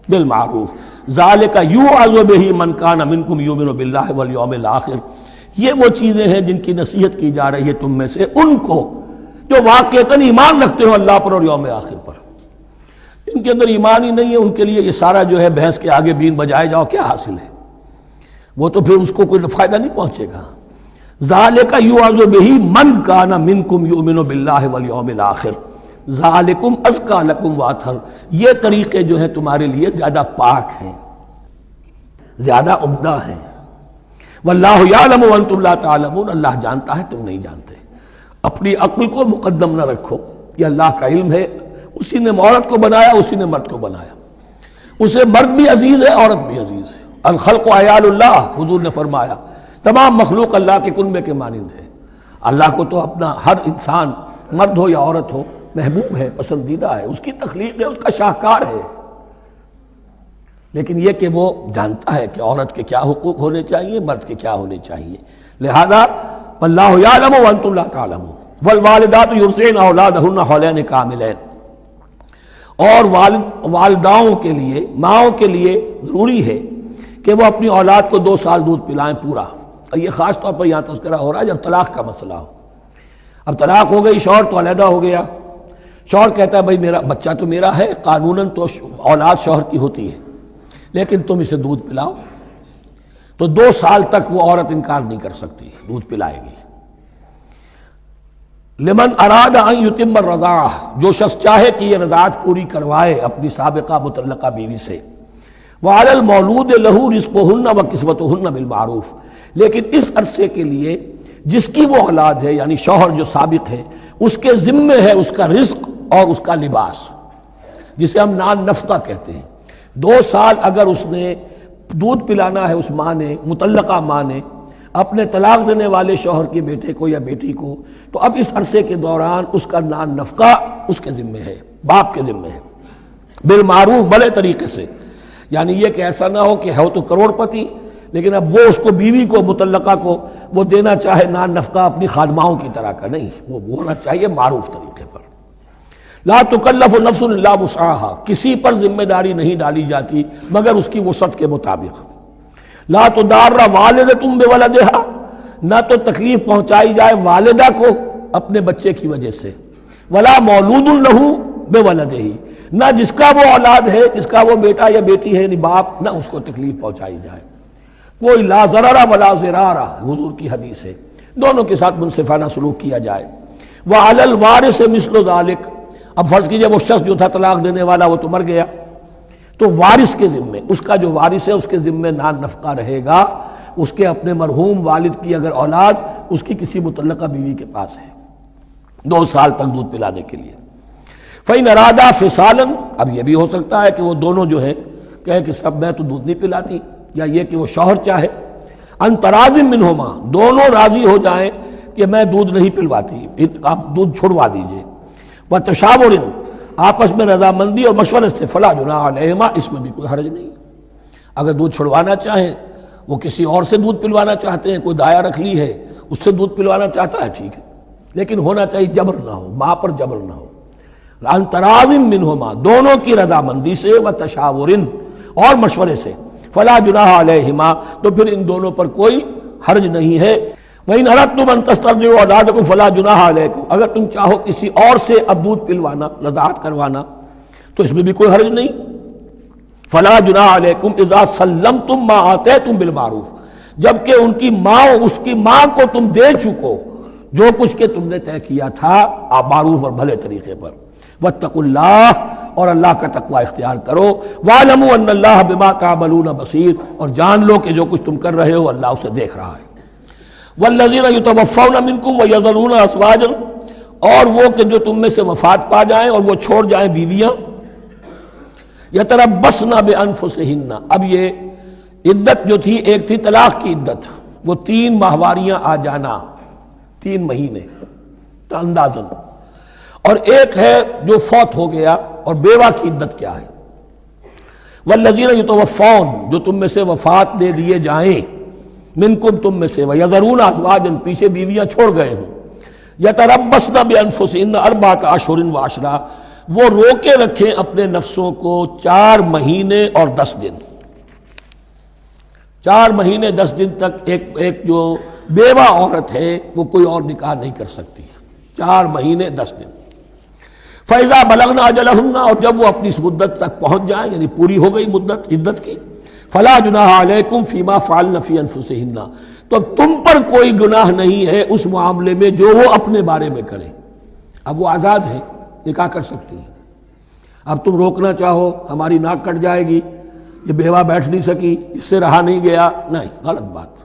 بالمعروف، ذالک یوعظ بہ من کان منکم یؤمن باللہ والیوم الآخر، یہ وہ چیزیں ہیں جن کی نصیحت کی جا رہی ہے تم میں سے ان کو جو واقعتاً ایمان رکھتے ہو اللہ پر اور یوم آخر پر۔ ان کے اندر ایمان ہی نہیں ہے، ان کے لیے یہ سارا جو ہے بھینس کے آگے بین بجائے جاؤ کیا حاصل ہے، وہ تو پھر اس کو کوئی فائدہ نہیں پہنچے گا۔ ذالک یوعظ بہ من کان منکم یؤمن باللہ والیوم الآخر ذالکم ازکی لکم واطہر، یہ طریقے جو ہیں تمہارے لیے زیادہ پاک ہیں، زیادہ عمدہ ہیں۔ واللہ یعلم وانتم لا تعلمون، اللہ جانتا ہے تم نہیں جانتے۔ اپنی عقل کو مقدم نہ رکھو، یہ اللہ کا علم ہے، اسی نے عورت کو بنایا، اسی نے مرد کو بنایا، اسے مرد بھی عزیز ہے عورت بھی عزیز ہے۔ الخلق عیال اللہ، حضور نے فرمایا تمام مخلوق اللہ کے کنبے کے مانند ہے۔ اللہ کو تو اپنا ہر انسان مرد ہو یا عورت ہو محبوب ہے، پسندیدہ ہے، اس کی تخلیق ہے، اس کا شاہکار ہے، لیکن یہ کہ وہ جانتا ہے کہ عورت کے کیا حقوق ہونے چاہیے، مرد کے کیا ہونے چاہیے، لہذا واللہ یعلم وانتم لا تعلمون۔ والوالدات یرضعن اولادہن حولین کاملین، اور والداؤں کے لیے، ماؤں کے لیے ضروری ہے کہ وہ اپنی اولاد کو 2 سال دودھ پلائیں پورا۔ اور یہ خاص طور پر یہاں تذکرہ ہو رہا ہے جب طلاق کا مسئلہ ہو۔ اب طلاق ہو گئی، شوہر تو علیحدہ ہو گیا، شوہر کہتا ہے بھائی میرا بچہ تو میرا ہے، قانوناً تو اولاد شوہر کی ہوتی ہے، لیکن تم اسے دودھ پلاؤ، تو 2 سال تک وہ عورت انکار نہیں کر سکتی، دودھ پلائے گی۔ لمن اراد ان یتم الرضاعہ، جو شخص چاہے کہ یہ رضاعت پوری کروائے اپنی سابقہ مطلقہ بیوی سے۔ وعلی المولود لہ رزقہن وکسوتہن بالمعروف، لیکن اس عرصے کے لیے جس کی وہ اولاد ہے یعنی شوہر جو سابق ہے اس کے ذمے ہے اس کا رزق اور اس کا لباس، جسے ہم نان نفقہ کہتے ہیں۔ 2 سال اگر اس نے دودھ پلانا ہے اس ماں نے، مطلقہ ماں نے اپنے طلاق دینے والے شوہر کے بیٹے کو یا بیٹی کو، تو اب اس عرصے کے دوران اس کا نان نفقہ اس کے ذمے ہے، باپ کے ذمے ہے، بالمعروف، بڑے طریقے سے۔ یعنی یہ کہ ایسا نہ ہو کہ ہو تو کروڑ پتی لیکن اب وہ اس کو بیوی کو مطلقہ کو وہ دینا چاہے نان نفقہ اپنی خادماؤں کی طرح کا، نہیں، وہ ہونا چاہیے معروف طریقے پر۔ لا تکلف نفس الا وسعها، کسی پر ذمہ داری نہیں ڈالی جاتی مگر اس کی وسعت کے مطابق۔ لا تضار والدۃ بولدہا، نہ تو تکلیف پہنچائی جائے والدہ کو اپنے بچے کی وجہ سے، ولا مولود لہ بولدہ، نہ جس کا وہ اولاد ہے، جس کا وہ بیٹا یا بیٹی ہے یعنی باپ، نہ اس کو تکلیف پہنچائی جائے۔ کوئی لا ضرر ولا ضرار، حضور کی حدیث ہے، دونوں کے ساتھ منصفانہ سلوک کیا جائے۔ وعلی الوارث مثل ذلک، اب فرض کیجئے وہ شخص جو تھا طلاق دینے والا وہ تو مر گیا، تو وارث کے ذمے، اس کا جو وارث ہے اس کے ذمے نان نفقہ رہے گا، اس کے اپنے مرحوم والد کی اگر اولاد اس کی کسی مطلقہ بیوی کے پاس ہے 2 سال تک دودھ پلانے کے لیے۔ فَإِنْ أَرَادَا فِصَالًا، اب یہ بھی ہو سکتا ہے کہ وہ دونوں جو ہے کہے کہ سب میں تو دودھ نہیں پلاتی، یا یہ کہ وہ شوہر چاہے ان تراض منہما، دونوں راضی ہو جائیں کہ میں دودھ نہیں پلواتی، آپ دودھ چھڑوا دیجئے، وتشاور، آپس میں رضامندی اور مشورت سے، فلا جناح علیہما، اس میں بھی کوئی حرج نہیں۔ اگر دودھ چھڑوانا چاہیں، وہ کسی اور سے دودھ پلوانا چاہتے ہیں، کوئی دایا رکھ لی ہے اس سے دودھ پلوانا چاہتا ہے، ٹھیک ہے، لیکن ہونا چاہیے جبر نہ ہو، ماں پر جبر نہ ہو۔ ان تراض منہما، دونوں کی رضامندی سے، وتشاور، اور مشورے سے، فلا جناح علیہما، تو پھر ان دونوں پر کوئی حرج نہیں ہے۔ وَإِنْ أَرَدْتُمْ أَنْ تَسْتَرْضِعُوا أَوْلَادَكُمْ فَلَا جُنَاحَ عَلَيْكُمْ، اگر تم چاہو کسی اور سے اب دودھ پلوانا، رضاعت کروانا، تو اس میں بھی کوئی حرج نہیں۔ فَلَا جُنَاحَ عَلَيْكُمْ إِذَا سَلَّمْتُمْ مَا آتَيْتُمْ بِالْمَعْرُوفِ، جبکہ ان کی ماں، اس کی ماں کو تم دے چکو جو کچھ کہ تم نے طے کیا تھا معروف اور بھلے طریقے پر۔ واتقوا اللہ، اور اللہ کا تقوی اختیار کرو۔ وَاعْلَمُوا أَنَّ اللَّهَ بِمَا تَعْمَلُونَ بَصِيرٌ، اور جان لو کہ جو کچھ تم کر رہے ہو اللہ اسے دیکھ رہا ہے۔ وَالَّذِينَ يُتَوَفَّوْنَ مِنْكُمْ وَيَذَرُونَ أَزْوَاجًا، اور وہ کہ جو تم میں سے وفات پا جائیں اور وہ چھوڑ جائیں بیویاں، یتربصن بانفسہن، اب یہ عدت جو تھی، ایک تھی طلاق کی عدت، وہ 3 ماہواریاں آ جانا، 3 مہینے اندازن، اور ایک ہے جو فوت ہو گیا، اور بیوہ کی عدت کیا ہے؟ والذین یتوفون، جو تم میں سے وفات دے دیے جائیں، منکم تم میں سے، ویذرون ازواجا، پیچھے بیویاں چھوڑ گئے ہوں، یتربصن بانفسہن 4 اشہر وعشرا، وہ روکے رکھیں اپنے نفسوں کو 4 مہینے اور 10 دن، 4 مہینے 10 دن تک ایک جو بیوہ عورت ہے وہ کوئی اور نکاح نہیں کر سکتی، 4 مہینے 10 دن۔ فَإِذَا بَلَغْنَ أَجَلَهُنَّ، اور جب وہ اپنی اس مدت تک پہنچ جائیں، یعنی پوری ہو گئی مدت عدت کی، فَلَا جُنَاحَ عَلَيْكُمْ فِي مَا فَعَلْنَ فِي أَنفُسِهِنَّ، تو تم پر کوئی گناہ نہیں ہے اس معاملے میں جو وہ اپنے بارے میں کریں۔ اب وہ آزاد ہے، نکاح کر سکتی ہیں۔ اب تم روکنا چاہو، ہماری ناک کٹ جائے گی، یہ بیوہ بیٹھ نہیں سکی، اس سے رہا نہیں گیا، نہیں، غلط بات،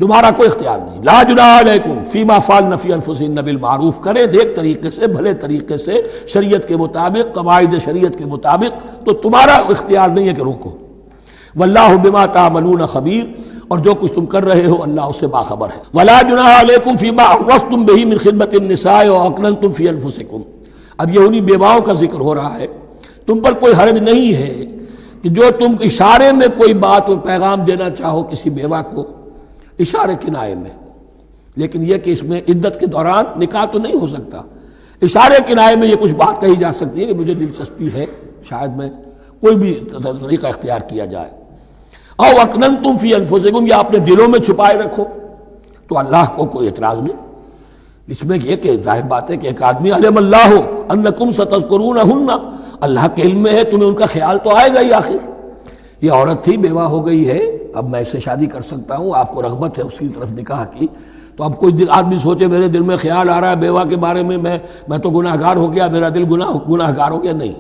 تمہارا کوئی اختیار نہیں۔ لا جناح علیکم فیما فعلن فی انفسہن بالمعروف، کریں نیک طریقے سے، بھلے طریقے سے، شریعت کے مطابق، قواعد شریعت کے مطابق، تو تمہارا اختیار نہیں ہے کہ روکو۔ واللہ بما تعملون خبیر، اور جو کچھ تم کر رہے ہو اللہ اس سے باخبر ہے۔ ولا جناح علیکم فیما عرضتم بہ من خطبۃ النساء واکننتم فی انفسکم، اب یہ انہی بیواؤں کا ذکر ہو رہا ہے، تم پر کوئی حرج نہیں ہے کہ جو تم اشارے میں کوئی بات اور پیغام دینا چاہو کسی بیوہ کو، اشارے کنائے میں، لیکن یہ کہ اس میں عدت کے دوران نکاح تو نہیں ہو سکتا، اشارے کنائے میں یہ کچھ بات کہی جا سکتی ہے کہ مجھے دلچسپی ہے، شاید میں کوئی بھی طریقہ اختیار کیا جائے۔ او اکننتم فی انفسکم، یا اپنے دلوں میں چھپائے رکھو، تو اللہ کو کوئی اعتراض نہیں۔ اس میں یہ کہ ظاہر بات ہے کہ ایک آدمی علم اللہ انکم ستذکرونہن، اللہ کے علم میں ہے تمہیں ان کا خیال تو آئے گا ہی، آخر یہ عورت تھی، بیوہ ہو گئی ہے، اب میں اس سے شادی کر سکتا ہوں، آپ کو رغبت ہے اس کی طرف نکاح کی، تو اب کوئی آدمی سوچے میرے دل میں خیال آ رہا ہے بیوہ کے بارے میں، میں تو گناہ گار ہو گیا، میرا دل گناہ گار ہو گیا، نہیں،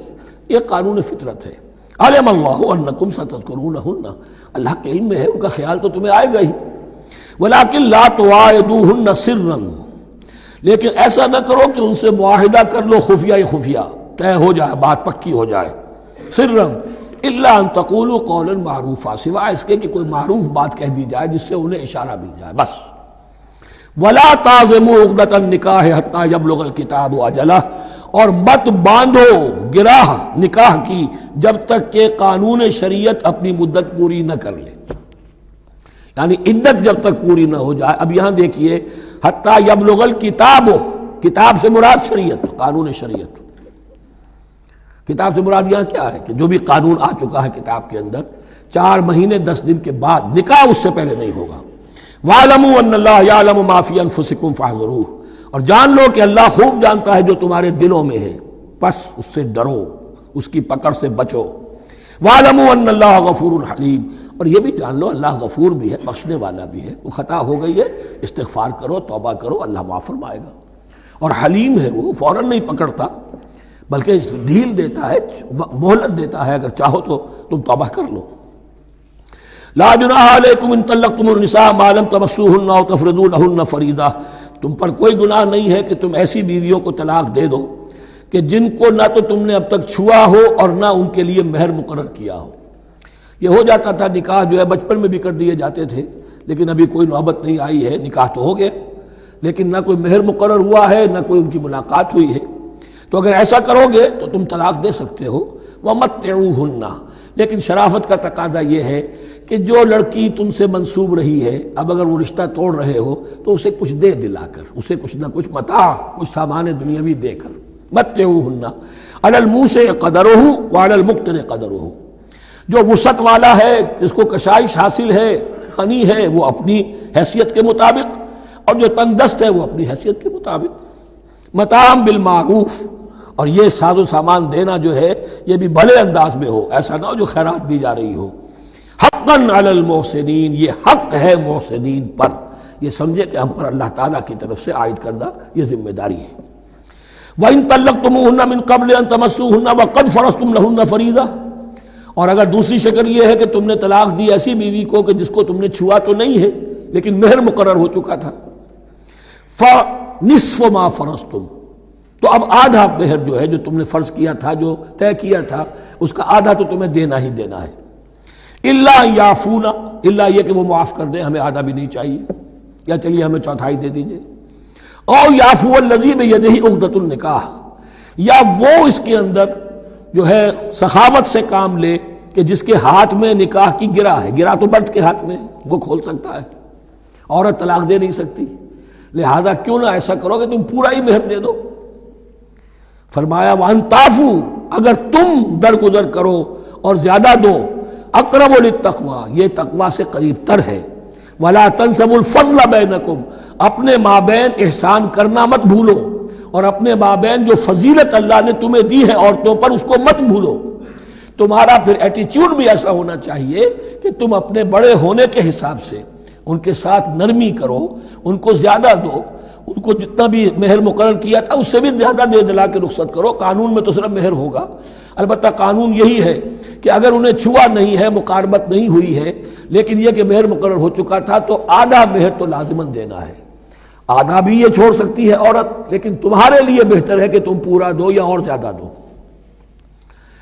یہ قانون فطرت ہے۔ علم اللہ انکم ستذکرونہن، اللہ کے علم میں ہے ان کا خیال تو تمہیں آئے گا ہی۔ ولکن لا تواعدوہن سرا، لیکن ایسا نہ کرو کہ ان سے معاہدہ کر لو خفیہ خفیہ، طے ہو جائے، بات پکی ہو جائے، سرا الا ان تقولوا قولا معروفا، سوائے اس کے کہ کوئی معروف بات کہہ دی جائے جس سے انہیں اشارہ مل جائے، بس۔ ولا تعزموا عقدۃ النکاح حتی یبلغ الکتاب اجلہ، اور مت باندھو گراہ نکاح کی جب تک کہ قانون شریعت اپنی مدت پوری نہ کر لے، یعنی عدت جب تک پوری نہ ہو جائے۔ اب یہاں دیکھیے حتی یبلغ الکتاب، کتاب سے مراد شریعت، قانون شریعت، کتاب سے مراد یہاں کیا ہے کہ جو بھی قانون آ چکا ہے کتاب کے اندر، 4 مہینے 10 دن کے بعد نکاح اس سے پہلے نہیں ہوگا۔ وَاعْلَمُوا أَنَّ اللَّهَ يَعْلَمُ مَا فِي أَنفُسِكُمْ فَاحْذَرُوهُ، اور جان لو کہ اللہ خوب جانتا ہے جو تمہارے دلوں میں ہے، پس اس سے ڈرو، اس کی پکڑ سے بچو۔ وَاعْلَمُوا أَنَّ اللَّهَ غَفُورٌ حَلِيمٌ، اور یہ بھی جان لو اللہ غفور بھی ہے، بخشنے والا بھی ہے، وہ خطا ہو گئی ہے، استغفار کرو، توبہ کرو، اللہ معاف فرمائے گا۔ اور حلیم ہے، وہ فوراً نہیں پکڑتا بلکہ ڈھیل دیتا ہے، مہلت دیتا ہے، اگر چاہو تو تم توبہ کر لو۔ لا جناح علیکم ان طلقتم النساء ما لم تمسوهن او تفرضوا لهن فریضہ، تم پر کوئی گناہ نہیں ہے کہ تم ایسی بیویوں کو طلاق دے دو کہ جن کو نہ تو تم نے اب تک چھوا ہو اور نہ ان کے لیے مہر مقرر کیا ہو۔ یہ ہو جاتا تھا، نکاح جو ہے بچپن میں بھی کر دیے جاتے تھے، لیکن ابھی کوئی نوبت نہیں آئی ہے، نکاح تو ہو گیا لیکن نہ کوئی مہر مقرر ہوا ہے، نہ کوئی ان کی ملاقات ہوئی ہے، تو اگر ایسا کرو گے تو تم طلاق دے سکتے ہو۔ وَمَتِّعُوهُنَّ، لیکن شرافت کا تقاضا یہ ہے کہ جو لڑکی تم سے منسوب رہی ہے، اب اگر وہ رشتہ توڑ رہے ہو تو اسے کچھ دے دلا کر، اسے کچھ نہ کچھ متاع، کچھ سامان دنیاوی دے کر۔ مَتِّعُوهُنَّ عَلَى الْمُوسِعِ قَدَرُهُ وَعَلَى الْمُقْتِرِ قَدَرُهُ، جو وسعت والا ہے، جس کو کشائش حاصل ہے، غنی ہے، وہ اپنی حیثیت کے مطابق، اور جو تنگ دست ہے وہ اپنی حیثیت کے مطابق۔ متاعًا بالمعروف، اور یہ ساز و سامان دینا جو ہے یہ بھی بھلے انداز میں ہو، ایسا نہ ہو جو خیرات دی جا رہی ہو۔ حقاً علی المحسنین، یہ حق ہے محسنین پر، یہ سمجھے کہ ہم پر اللہ تعالیٰ کی طرف سے عائد کردہ یہ ذمہ داری ہے۔ وَإِن طَلَّقْتُمُوهُنَّ مِن قَبْلِ أَن تَمَسُّوهُنَّ وَقَدْ فَرَضْتُمْ لَهُنَّ فَرِيضَةً، اور اگر دوسری شکل یہ ہے کہ تم نے طلاق دی ایسی بیوی کو کہ جس کو تم نے چھوا تو نہیں ہے لیکن مہر مقرر ہو چکا تھا، فَنِصْفُ مَا فَرَضْتُمْ، تو اب آدھا مہر جو ہے جو تم نے فرض کیا تھا، جو طے کیا تھا، اس کا آدھا تو تمہیں دینا ہی دینا ہے۔ الا یعفونا، الا یہ کہ وہ معاف کر دیں، ہمیں آدھا بھی نہیں چاہیے، یا چلیے ہمیں چوتھائی دے دیجئے۔ او یعفو الذی بیدہ عقدۃ النکاح، یا وہ اس کے اندر جو ہے سخاوت سے کام لے کہ جس کے ہاتھ میں نکاح کی گرہ ہے، گرہ تو مرد کے ہاتھ میں وہ کھول سکتا ہے، عورت طلاق دے نہیں سکتی، لہذا کیوں نہ ایسا کرو کہ تم پورا ہی مہر دے دو۔ فرمایا وَأَن تَعْفُوا، اگر تم درگزر کرو اور زیادہ دو، اقرب للتقوی، یہ تقوی سے قریب تر ہے۔ وَلَا تَنْسَبُوا الْفَضْلَ بَيْنَكُمْ، اپنے مابین احسان کرنا مت بھولو، اور اپنے مابین جو فضیلت اللہ نے تمہیں دی ہے عورتوں پر اس کو مت بھولو۔ تمہارا پھر ایٹیچیوڈ بھی ایسا ہونا چاہیے کہ تم اپنے بڑے ہونے کے حساب سے ان کے ساتھ نرمی کرو، ان کو زیادہ دو، ان کو جتنا بھی مہر مقرر کیا تھا اس سے بھی زیادہ دے دلا کے رخصت کرو۔ قانون میں تو صرف مہر ہوگا، البتہ قانون یہی ہے کہ اگر انہیں چھوا نہیں ہے، مقاربت نہیں ہوئی ہے، لیکن یہ کہ مہر مقرر ہو چکا تھا تو آدھا مہر تو لازماً دینا ہے۔ آدھا بھی یہ چھوڑ سکتی ہے عورت، لیکن تمہارے لیے بہتر ہے کہ تم پورا دو یا اور زیادہ دو۔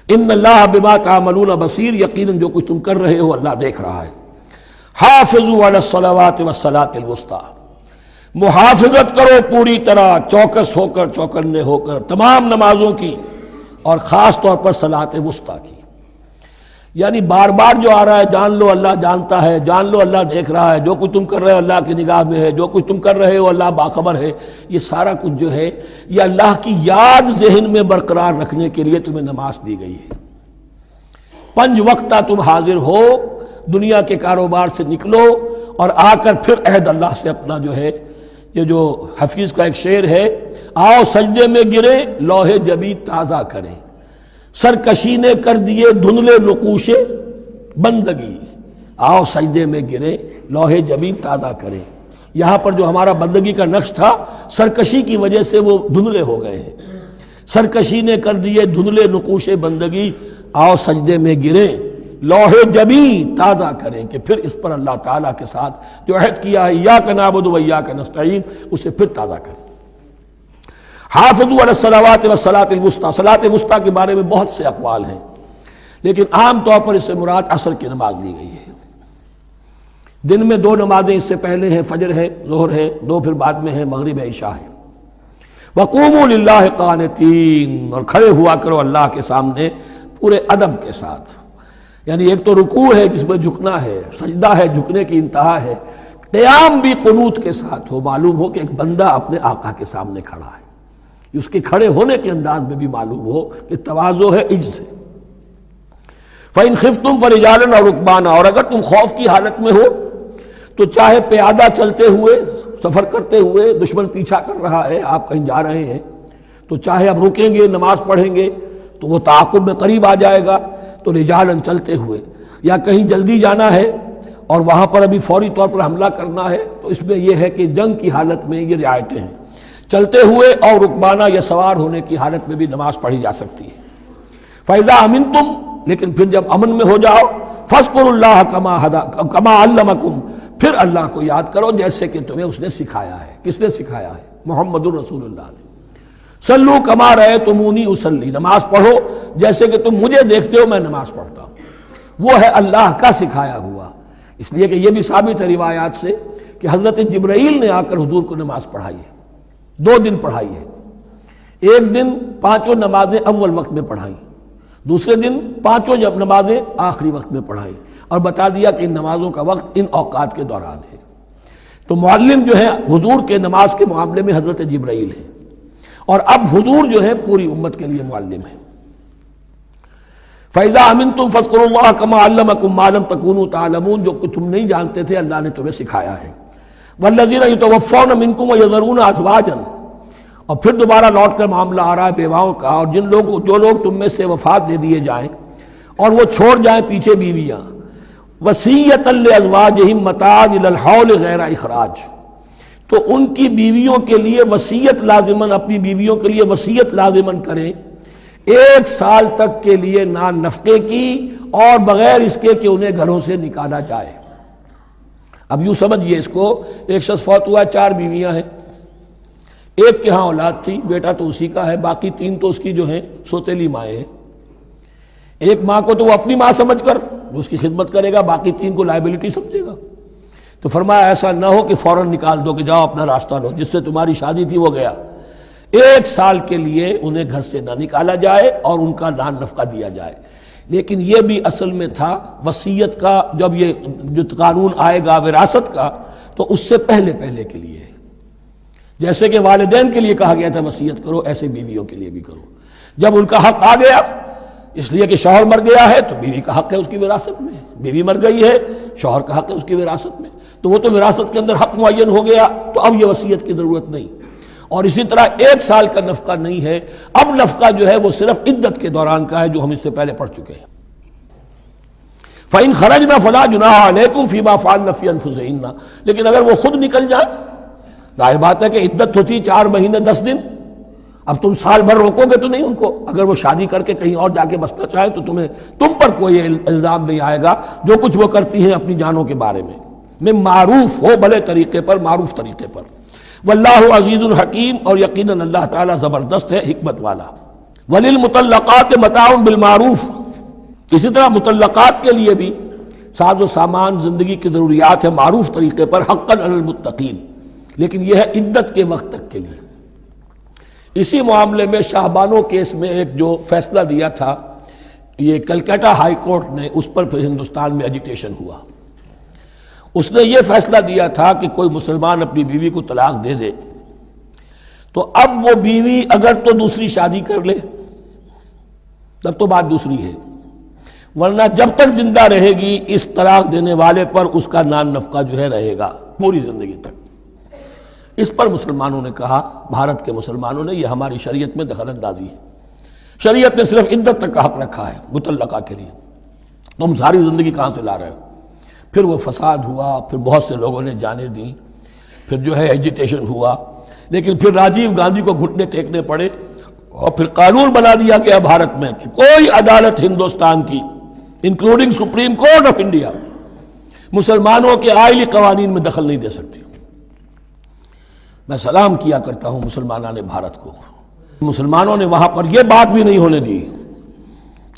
ان اللہ بما تعملون بصیر، یقیناً جو کچھ تم کر رہے ہو اللہ دیکھ رہا ہے۔ حافظوا علی الصلوات والصلاۃ الوسطیٰ، محافظت کرو پوری طرح، چوکس ہو کر، چوکنے ہو کر تمام نمازوں کی، اور خاص طور پر صلاۃ وسطیٰ کی۔ یعنی بار بار جو آ رہا ہے جان لو اللہ جانتا ہے، جان لو اللہ دیکھ رہا ہے، جو کچھ تم کر رہے ہو اللہ کی نگاہ میں ہے، جو کچھ تم کر رہے ہو اللہ باخبر ہے، یہ سارا کچھ جو ہے یہ اللہ کی یاد ذہن میں برقرار رکھنے کے لیے تمہیں نماز دی گئی ہے۔ 5 وقتہ تم حاضر ہو، دنیا کے کاروبار سے نکلو اور آ کر پھر عہد اللہ سے اپنا جو ہے، یہ جو حفیظ کا ایک شعر ہے، آؤ سجدے میں گرے لوح جبیں تازہ کریں، سرکشی نے کر دیے دھندلے نقوش بندگی، آؤ سجدے میں گرے لوح جبیں تازہ کریں۔ یہاں پر جو ہمارا بندگی کا نقش تھا سرکشی کی وجہ سے وہ دھندلے ہو گئے ہیں، سرکشی نے کر دیے دھندلے نقوش بندگی، آؤ سجدے میں گرے لوح جبیں تازہ کریں، کہ پھر اس پر اللہ تعالیٰ کے ساتھ جو عہد کیا ہے ایاک نعبد و ایاک نستعین اسے پھر تازہ کریں۔ حافظوا علی الصلوات والصلاۃ الوسطیٰ، صلاۃ وسطیٰ کے بارے میں بہت سے اقوال ہیں، لیکن عام طور پر اس سے مراد عصر کی نماز لی گئی ہے۔ دن میں 2 نمازیں اس سے پہلے ہیں، فجر ہے، ظہر ہے، 2 پھر بعد میں ہے، مغرب ہے، عشاء ہے۔ وقوموا للہ قانتین، اور کھڑے ہوا کرو اللہ کے سامنے پورے ادب کے ساتھ، یعنی ایک تو رکوع ہے جس میں جھکنا ہے، سجدہ ہے جھکنے کی انتہا ہے، قیام بھی قنوت کے ساتھ ہو، معلوم ہو کہ ایک بندہ اپنے آقا کے سامنے کھڑا ہے، اس کے کھڑے ہونے کے انداز میں بھی معلوم ہو کہ تواضع ہے، عجز ہے۔ فَإِنْ خِفْتُمْ فَرِجَالًا أَوْ رُكْبَانًا، اور اگر تم خوف کی حالت میں ہو تو چاہے پیادہ چلتے ہوئے، سفر کرتے ہوئے، دشمن پیچھا کر رہا ہے، آپ کہیں جا رہے ہیں تو چاہے اب رکیں گے نماز پڑھیں گے تو وہ تعاقب میں قریب آ جائے گا، تو رجالن چلتے ہوئے، یا کہیں جلدی جانا ہے اور وہاں پر ابھی فوری طور پر حملہ کرنا ہے تو اس میں یہ ہے کہ جنگ کی حالت میں یہ رعایتیں ہیں، چلتے ہوئے اور رکبانہ یا سوار ہونے کی حالت میں بھی نماز پڑھی جا سکتی ہے۔ فَإِذَا أَمِنْتُمْ، لیکن پھر جب امن میں ہو جاؤ، فَاذْكُرُوا اللَّهَ كَمَا عَلَّمَكُمْ، پھر اللہ کو یاد کرو جیسے کہ تمہیں اس نے سکھایا ہے۔ کس نے سکھایا ہے؟ محمد الرسول اللہ نے۔ صلو کما رأیتمونی اصلی، نماز پڑھو جیسے کہ تم مجھے دیکھتے ہو میں نماز پڑھتا ہوں۔ وہ ہے اللہ کا سکھایا ہوا، اس لیے کہ یہ بھی ثابت ہے روایات سے کہ حضرت جبرائیل نے آ کر حضور کو نماز پڑھائی ہے، 2 دن پڑھائی ہے۔ ایک دن 5 نمازیں اول وقت میں پڑھائیں، دوسرے دن 5 نمازیں آخری وقت میں پڑھائیں، اور بتا دیا کہ ان نمازوں کا وقت ان اوقات کے دوران ہے۔ تو معلم جو ہے حضور کے نماز کے معاملے میں حضرت جبرائیل ہے، اور اب حضور جو ہے پوری امت کے لیے معلم ہے۔ فَإِذَا أَمِنْتُمْ فَاذْكُرُوا اللَّهَ كَمَا عَلَّمَكُمْ مَا لَمْ تَكُونُوا تَعْلَمُونَ، جو کہ تم نہیں جانتے تھے اللہ نے تمہیں سکھایا ہے۔ وَالَّذِينَ يُتَوَفَّوْنَ مِنْكُمْ وَيَذَرُونَ أَزْوَاجًا، اور پھر دوبارہ لوٹ کر معاملہ آ رہا ہے بیواؤں کا، اور جو لوگ تم میں سے وفات دے دیے جائیں اور وہ چھوڑ جائیں پیچھے بیویاں، وَصِيَّةً لِأَزْوَاجِهِمْ مَتَاعًا إِلَى الْحَوْلِ غَيْرَ إِخْرَاجٍ، تو ان کی بیویوں کے لیے وصیت لازماً، اپنی بیویوں کے لیے وصیت لازماً کریں 1 سال تک کے لیے نان نفقے کی، اور بغیر اس کے کہ انہیں گھروں سے نکالا جائے۔ اب یوں سمجھئے اس کو، ایک شخص فوت ہوا، 4 بیویاں ہیں، ایک کے ہاں اولاد تھی، بیٹا تو اسی کا ہے، باقی 3 تو اس کی جو ہیں سوتیلی مائیں ہیں۔ ایک ماں کو تو وہ اپنی ماں سمجھ کر اس کی خدمت کرے گا، باقی 3 کو لائبلٹی سمجھے گا۔ تو فرمایا ایسا نہ ہو کہ فوراً نکال دو کہ جاؤ اپنا راستہ لو، جس سے تمہاری شادی تھی وہ گیا۔ 1 سال کے لیے انہیں گھر سے نہ نکالا جائے اور ان کا نان نفقہ دیا جائے۔ لیکن یہ بھی اصل میں تھا وصیت کا، جب یہ جو قانون آئے گا وراثت کا تو اس سے پہلے کے لیے، جیسے کہ والدین کے لیے کہا گیا تھا وصیت کرو، ایسے بیویوں کے لیے بھی کرو۔ جب ان کا حق آ گیا، اس لیے کہ شوہر مر گیا ہے تو بیوی کا حق ہے اس کی وراثت میں، بیوی مر گئی ہے شوہر کا حق ہے اس کی وراثت میں، تو وہ تو وراثت کے اندر حق معین ہو گیا، تو اب یہ وصیت کی ضرورت نہیں۔ اور اسی طرح 1 سال کا نفقہ نہیں ہے، اب نفقہ جو ہے وہ صرف عدت کے دوران کا ہے، جو ہم اس سے پہلے پڑھ چکے ہیں۔ فَإِنْ خَرَجْنَا فَلَا جُنَاحَ عَلَيْكُمْ فِي مَا فَعَلْنَ فِي أَنفُسِهِنَّ، لیکن اگر وہ خود نکل جائیں، ظاہر بات ہے کہ عدت ہوتی 4 مہینے 10 دن، اب تم سال بھر روکو گے تو نہیں ان کو، اگر وہ شادی کر کے کہیں اور جا کے بسنا چاہیں تو تم پر کوئی الزام نہیں آئے گا، جو کچھ وہ کرتی ہیں اپنی جانوں کے بارے میں معروف ہو، بھلے طریقے پر، معروف طریقے پر۔ واللہ عزیز الحکیم، اور یقیناً اللہ تعالیٰ زبردست ہے، حکمت والا۔ وللمطلقات متاع بالمعروف، اسی طرح مطلقات کے لیے بھی ساز و سامان زندگی کی ضروریات ہے معروف طریقے پر، حقا علی المتقین، لیکن یہ ہے عدت کے وقت تک کے لیے۔ اسی معاملے میں شاہ بانو کیس میں ایک جو فیصلہ دیا تھا، یہ کلکتہ ہائی کورٹ نے، اس پر پھر ہندوستان میں ایجیٹیشن ہوا۔ اس نے یہ فیصلہ دیا تھا کہ کوئی مسلمان اپنی بیوی کو طلاق دے دے تو اب وہ بیوی اگر تو دوسری شادی کر لے تب تو بات دوسری ہے، ورنہ جب تک زندہ رہے گی اس طلاق دینے والے پر اس کا نان نفقہ جو ہے رہے گا پوری زندگی تک۔ اس پر مسلمانوں نے کہا، بھارت کے مسلمانوں نے، یہ ہماری شریعت میں دخل اندازی ہے، شریعت نے صرف عدت تک کا حق رکھا ہے مطلقہ کے لیے، تم ساری زندگی کہاں سے لا رہے ہو؟ پھر وہ فساد ہوا، پھر بہت سے لوگوں نے جانیں دیں، پھر جو ہے ایجیٹیشن ہوا، لیکن پھر راجیو گاندھی کو گھٹنے ٹیکنے پڑے، اور پھر قانون بنا دیا گیا بھارت میں کہ کوئی عدالت ہندوستان کی including supreme court of India مسلمانوں کے آئلی قوانین میں دخل نہیں دے سکتی۔ میں سلام کیا کرتا ہوں مسلمانان بھارت کو، مسلمانوں نے وہاں پر یہ بات بھی نہیں ہونے دی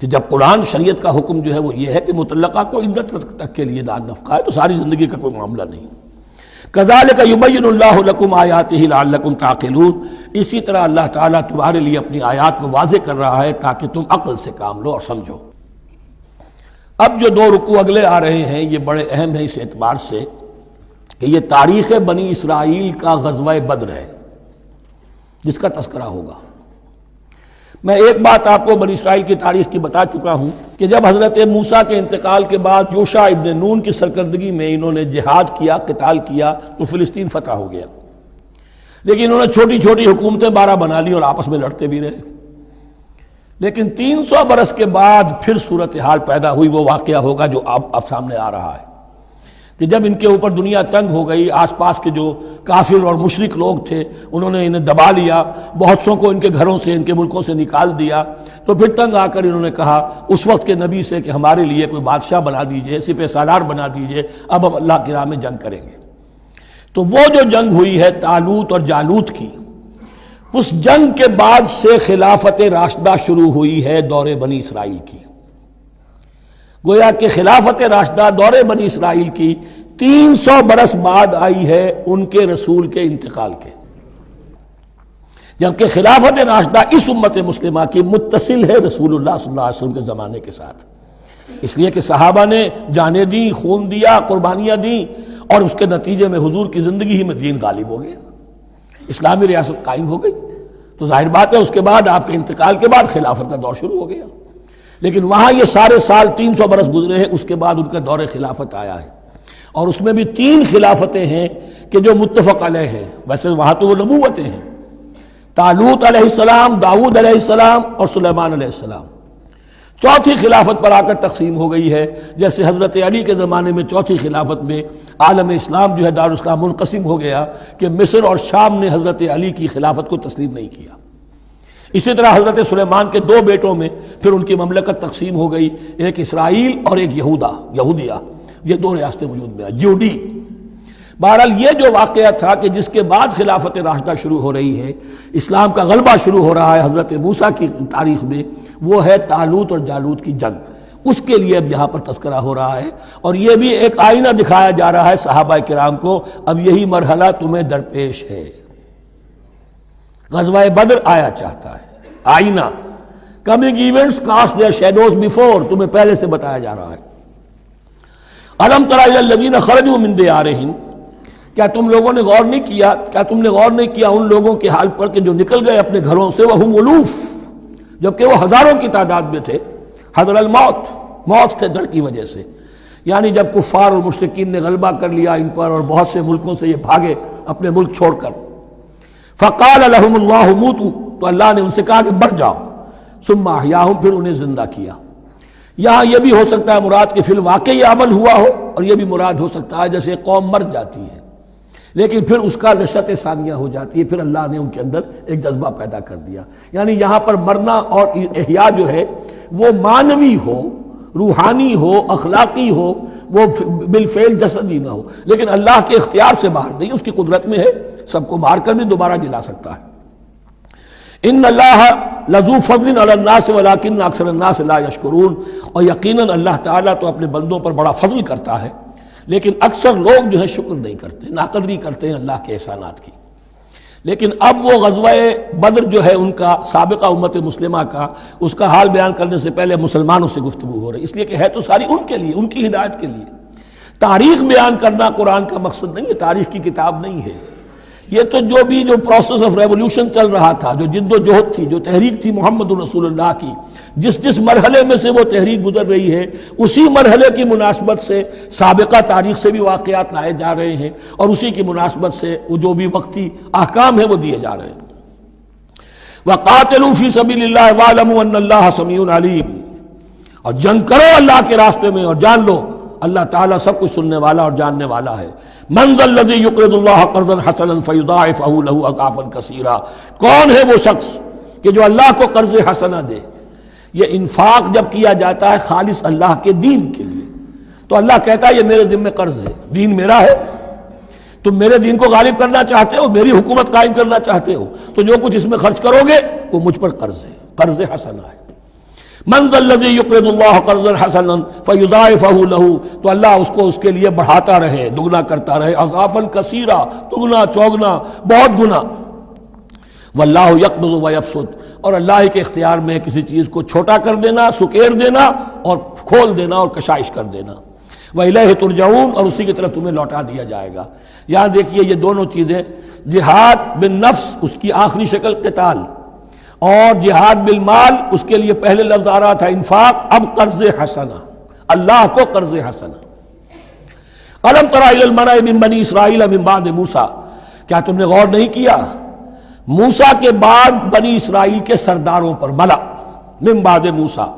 کہ جب قرآن شریعت کا حکم جو ہے وہ یہ ہے کہ مطلقہ کو عدت تک کے لیے نان نفقہ ہے تو ساری زندگی کا کوئی معاملہ نہیں۔ کذالک یبین اللہ لکم آیاتہ لعلکم تعقلون، اسی طرح اللہ تعالیٰ تمہارے لیے اپنی آیات کو واضح کر رہا ہے تاکہ تم عقل سے کام لو اور سمجھو۔ اب جو 2 رکوع اگلے آ رہے ہیں یہ بڑے اہم ہیں اس اعتبار سے کہ یہ تاریخ بنی اسرائیل کا غزوہ بدر ہے جس کا تذکرہ ہوگا۔ میں ایک بات آپ کو بنی اسرائیل کی تاریخ کی بتا چکا ہوں کہ جب حضرت موسیٰ کے انتقال کے بعد یوشع ابن نون کی سرکردگی میں انہوں نے جہاد کیا، قتال کیا تو فلسطین فتح ہو گیا، لیکن انہوں نے چھوٹی چھوٹی حکومتیں 12 بنا لی اور آپس میں لڑتے بھی رہے۔ لیکن 300 برس کے بعد پھر صورتحال پیدا ہوئی، وہ واقعہ ہوگا جو اب سامنے آ رہا ہے کہ جب ان کے اوپر دنیا تنگ ہو گئی، آس پاس کے جو کافر اور مشرک لوگ تھے انہوں نے انہیں دبا لیا، بہت سوں کو ان کے گھروں سے، ان کے ملکوں سے نکال دیا، تو پھر تنگ آ کر انہوں نے کہا اس وقت کے نبی سے کہ ہمارے لیے کوئی بادشاہ بنا دیجئے، سپہ سالار بنا دیجئے، اب ہم اللہ کی راہ میں جنگ کریں گے۔ تو وہ جو جنگ ہوئی ہے طالوت اور جالوت کی، اس جنگ کے بعد سے خلافت راشدہ شروع ہوئی ہے دور بنی اسرائیل کی۔ گویا کہ خلافت راشدہ دور بنی اسرائیل کی 300 برس بعد آئی ہے ان کے رسول کے انتقال کے، جبکہ خلافت راشدہ اس امت مسلمہ کی متصل ہے رسول اللہ صلی اللہ علیہ وسلم کے زمانے کے ساتھ، اس لیے کہ صحابہ نے جانیں دیں، خون دیا، قربانیاں دیں، اور اس کے نتیجے میں حضور کی زندگی ہی میں دین غالب ہو گیا، اسلامی ریاست قائم ہو گئی۔ تو ظاہر بات ہے اس کے بعد آپ کے انتقال کے بعد خلافت کا دور شروع ہو گیا، لیکن وہاں یہ سارے سال 300 برس گزرے ہیں، اس کے بعد ان کا دور خلافت آیا ہے، اور اس میں بھی 3 خلافتیں ہیں کہ جو متفق علیہ ہیں، ویسے وہاں تو وہ نبوتیں ہیں، طالوت علیہ السلام، داؤد علیہ السلام اور سلیمان علیہ السلام۔ 4تھی خلافت پر آ کر تقسیم ہو گئی ہے، جیسے حضرت علی کے زمانے میں 4تھی خلافت میں عالم اسلام جو ہے دارالاسلام منقسم ہو گیا کہ مصر اور شام نے حضرت علی کی خلافت کو تسلیم نہیں کیا۔ اسی طرح حضرت سلیمان کے 2 بیٹوں میں پھر ان کی مملکت تقسیم ہو گئی، ایک اسرائیل اور ایک یہودیہ، یہ 2 ریاستیں وجود میں آئی، جوڈی۔ بہرحال یہ جو واقعہ تھا کہ جس کے بعد خلافت راشدہ شروع ہو رہی ہے، اسلام کا غلبہ شروع ہو رہا ہے حضرت موسیٰ کی تاریخ میں، وہ ہے طالوت اور جالوت کی جنگ۔ اس کے لیے اب یہاں پر تذکرہ ہو رہا ہے، اور یہ بھی ایک آئینہ دکھایا جا رہا ہے صحابہ کرام کو، اب یہی مرحلہ تمہیں درپیش ہے۔ غزوہ بدر آیا چاہتا ہے، آئینہ، coming events cast their shadows before, تمہیں پہلے سے بتایا جا رہا ہے۔ الم تر الی الذین خرجوا من دیارہم، کیا تم لوگوں نے غور نہیں کیا، کیا تم نے غور نہیں کیا ان لوگوں کے حال پر کہ جو نکل گئے اپنے گھروں سے، وہم الوف، جبکہ وہ ہزاروں کی تعداد میں تھے، حذر الموت، موت سے ڈر کی وجہ سے، یعنی جب کفار اور مشرکین نے غلبہ کر لیا ان پر اور بہت سے ملکوں سے یہ بھاگے اپنے ملک چھوڑ کر، فقال لهم اللہ موتوا، تو اللہ نے ان سے کہا کہ مر جاؤ، ثم احیاہم، پھر انہیں زندہ کیا۔ یہاں یہ بھی ہو سکتا ہے مراد کہ فی الواقع یہ عمل ہوا ہو، اور یہ بھی مراد ہو سکتا ہے جیسے قوم مر جاتی ہے لیکن پھر اس کا نشأت ثانیہ ہو جاتی ہے، پھر اللہ نے ان کے اندر ایک جذبہ پیدا کر دیا۔ یعنی یہاں پر مرنا اور احیاء جو ہے وہ معنوی ہو، روحانی ہو، اخلاقی ہو، وہ بالفعل جسدی نہ ہو، لیکن اللہ کے اختیار سے باہر نہیں، اس کی قدرت میں ہے، سب کو مار کر بھی دوبارہ جلا سکتا ہے۔ ان اللہ لذو فضل علی الناس ولکن اکثر الناس لا یشکرون، اور یقیناً اللہ تعالیٰ تو اپنے بندوں پر بڑا فضل کرتا ہے، لیکن اکثر لوگ جو ہے شکر نہیں کرتے، ناقدری کرتے ہیں اللہ کے احسانات کی۔ لیکن اب وہ غزوہ بدر جو ہے ان کا، سابقہ امت مسلمہ کا، اس کا حال بیان کرنے سے پہلے مسلمانوں سے گفتگو ہو رہی، اس لیے کہ ہے تو ساری ان کے لیے، ان کی ہدایت کے لیے۔ تاریخ بیان کرنا قرآن کا مقصد نہیں ہے، تاریخ کی کتاب نہیں ہے یہ، تو جو پروسیس آف ریولوشن چل رہا تھا، جو جد و جہد تھی، جو تحریک تھی محمد رسول اللہ کی، جس مرحلے میں سے وہ تحریک گزر رہی ہے، اسی مرحلے کی مناسبت سے سابقہ تاریخ سے بھی واقعات لائے جا رہے ہیں، اور اسی کی مناسبت سے وہ جو بھی وقتی احکام ہیں وہ دیے جا رہے ہیں۔ وَقَاتِلُوا فِي سَبِيلِ اللَّهِ وَاعْلَمُوا أَنَّ اللَّهَ سَمِيعٌ عَلِيمٌ، اور جنگ کرو اللہ کے راستے میں، اور جان لو اللہ تعالیٰ سب کچھ سننے والا اور جاننے والا ہے۔ مَنْ ذَا الَّذِي يُقْرِضُ اللَّهَ قَرْضًا حَسَنًا فَيُضَاعِفَهُ لَهُ أَضْعَافًا كَثِيرًا، کون ہے وہ شخص کہ جو اللہ کو قرض حسنہ دے؟ یہ انفاق جب کیا جاتا ہے خالص اللہ کے دین کے لیے، تو اللہ کہتا ہے یہ میرے ذمہ قرض ہے، دین میرا ہے، تم میرے دین کو غالب کرنا چاہتے ہو، میری حکومت قائم کرنا چاہتے ہو، تو جو کچھ اس میں خرچ کرو گے وہ مجھ پر قرض ہے، قرض حسنہ ہے۔ من ذا الذی یقرض اللہ قرضا حسنا فیضاعفہ لہ، تو اللہ اس کو اس کے لیے بڑھاتا رہے، دگنا کرتا رہے، اضعافا کثیرا، دگنا چوگنا، بہت گنا۔ واللہ یقبض ویبسط، اور اللہ ہی کے اختیار میں کسی چیز کو چھوٹا کر دینا، سکیر دینا، اور کھول دینا اور کشائش کر دینا۔ وَإِلَيْهِ تُرْجَعُونَ، اور اسی کی طرف تمہیں لوٹا دیا جائے گا۔ یہاں دیکھیے یہ دونوں چیزیں، جہاد بالنفس اس کی آخری شکل قتال، اور جہاد بالمال اس کے لیے پہلے لفظ آ رہا تھا انفاق، اب قرض حسنہ، اللہ کو قرض حسنہ۔ أَلَمْ تَرَ إِلَى الْمَلَإِ مِن بَنِي إِسْرَائِيلَ مِن بَعْدِ مُوسَىٰ، کیا تم نے غور نہیں کیا موسیٰ کے بعد بنی اسرائیل کے سرداروں پر، ملا من بعد موسیٰ،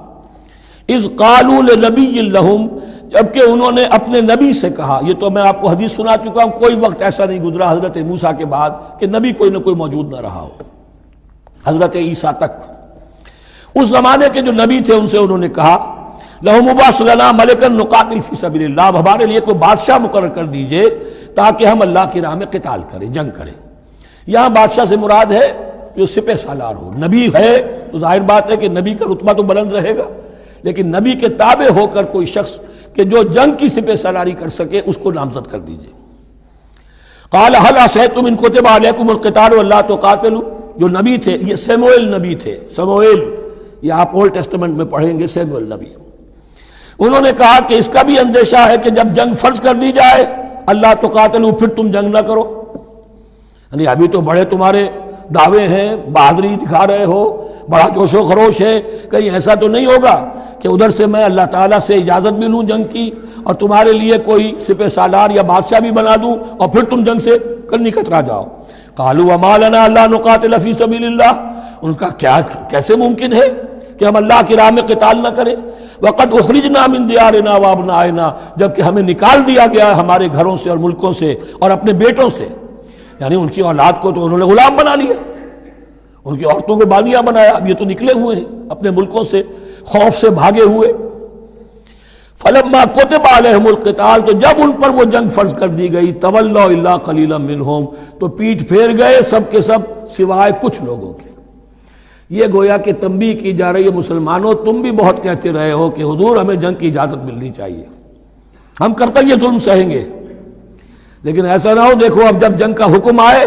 اذ قالوا لنبی لہم، جبکہ انہوں نے اپنے نبی سے کہا، یہ تو میں آپ کو حدیث سنا چکا ہوں، کوئی وقت ایسا نہیں گزرا حضرت موسیٰ کے بعد کہ نبی کوئی نہ کوئی موجود نہ رہا ہو، حضرت عیسیٰ تک۔ اس زمانے کے جو نبی تھے ان سے انہوں نے کہا لَهُمْ ابْعَثْ لَنَا مَلِكًا نُقَاتِلْ فِي سَبِيلِ اللَّهِ، اب ہمارے لیے کوئی بادشاہ مقرر کر دیجئے تاکہ ہم اللہ کی راہ میں قتال کریں، جنگ کریں۔ یہاں بادشاہ سے مراد ہے جو سپہ سالار ہو، نبی ہے تو ظاہر بات ہے کہ نبی کا رتبہ تو بلند رہے گا، لیکن نبی کے تابع ہو کر کوئی شخص کہ جو جنگ کی سپہ سالاری کر سکے اس کو نامزد کر دیجئے۔ قال هل عصیتم ان کتب علیکم القتال الا تقاتلوا، جو نبی تھے یہ سیموئیل نبی تھے، سموئیل، یہ آپ اولڈ ٹیسٹمنٹ میں پڑھیں گے، سیموئیل نبی۔ انہوں نے کہا کہ اس کا بھی اندیشہ ہے کہ جب جنگ فرض کر دی جائے اللہ تقاتلوا، پھر تم جنگ نہ کرو، یعنی ابھی تو بڑے تمہارے دعوے ہیں، بہادری دکھا رہے ہو، بڑا جوش و خروش ہے، کہیں ایسا تو نہیں ہوگا کہ ادھر سے میں اللہ تعالیٰ سے اجازت بھی لوں جنگ کی اور تمہارے لیے کوئی سپہ سالار یا بادشاہ بھی بنا دوں اور پھر تم جنگ سے کنی کترا جاؤ۔ قالوا وما لنا الا نقاتل فی سبیل اللہ، ان کا کیسے ممکن ہے کہ ہم اللہ کی راہ میں قتال نہ کریں؟ وقد اخرجنا من دیارنا وابنائنا، جبکہ ہمیں نکال دیا گیا ہمارے گھروں سے اور ملکوں سے اور اپنے بیٹوں سے، یعنی ان کی اولاد کو تو انہوں نے غلام بنا لیا، ان کی عورتوں کو بانیہ بنایا، اب یہ تو نکلے ہوئے ہیں اپنے ملکوں سے خوف سے بھاگے ہوئے۔ فلما کتب علیہم القتال، تو جب ان پر وہ جنگ فرض کر دی گئی، تولوا الا قلیلا منہم، تو پیٹھ پھیر گئے سب کے سب سوائے کچھ لوگوں کے۔ یہ گویا کہ تنبیہ کی جا رہی ہے، مسلمانوں تم بھی بہت کہتے رہے ہو کہ حضور ہمیں جنگ کی اجازت ملنی چاہیے، ہم کب تک یہ ظلم سہیں گے، لیکن ایسا نہ ہو دیکھو اب جب جنگ کا حکم آئے،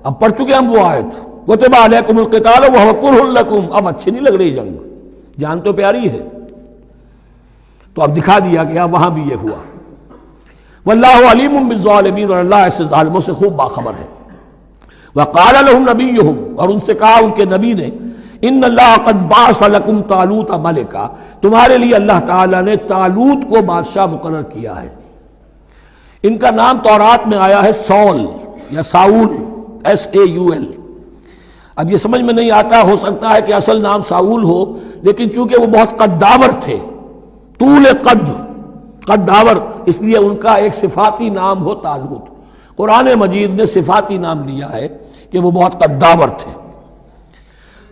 اب پڑھ چکے ہم وہ آیت کتب علیکم القتال وہو کرہ لکم، اب اچھی نہیں لگ رہی جنگ، جان تو پیاری ہے، تو اب دکھا دیا گیا وہاں بھی یہ ہوا۔ واللہ علیم بالظالمین، اور اللہ ایسے ظالموں سے خوب باخبر ہے۔ وقال لهم نبیہم، اور ان سے کہا ان کے نبی نے، ان اللہ قد بعث لکم طالوت ملکا، تمہارے لیے اللہ تعالیٰ نے طالوت کو بادشاہ مقرر کیا ہے۔ ان کا نام تورات میں آیا ہے سول یا ساؤل، SAUL۔ اب یہ سمجھ میں نہیں آتا، ہو سکتا ہے کہ اصل نام ساؤل ہو، لیکن چونکہ وہ بہت قداور تھے، طول قداور، اس لیے ان کا ایک صفاتی نام ہو طالوت۔ قرآن مجید نے صفاتی نام لیا ہے کہ وہ بہت قداور تھے۔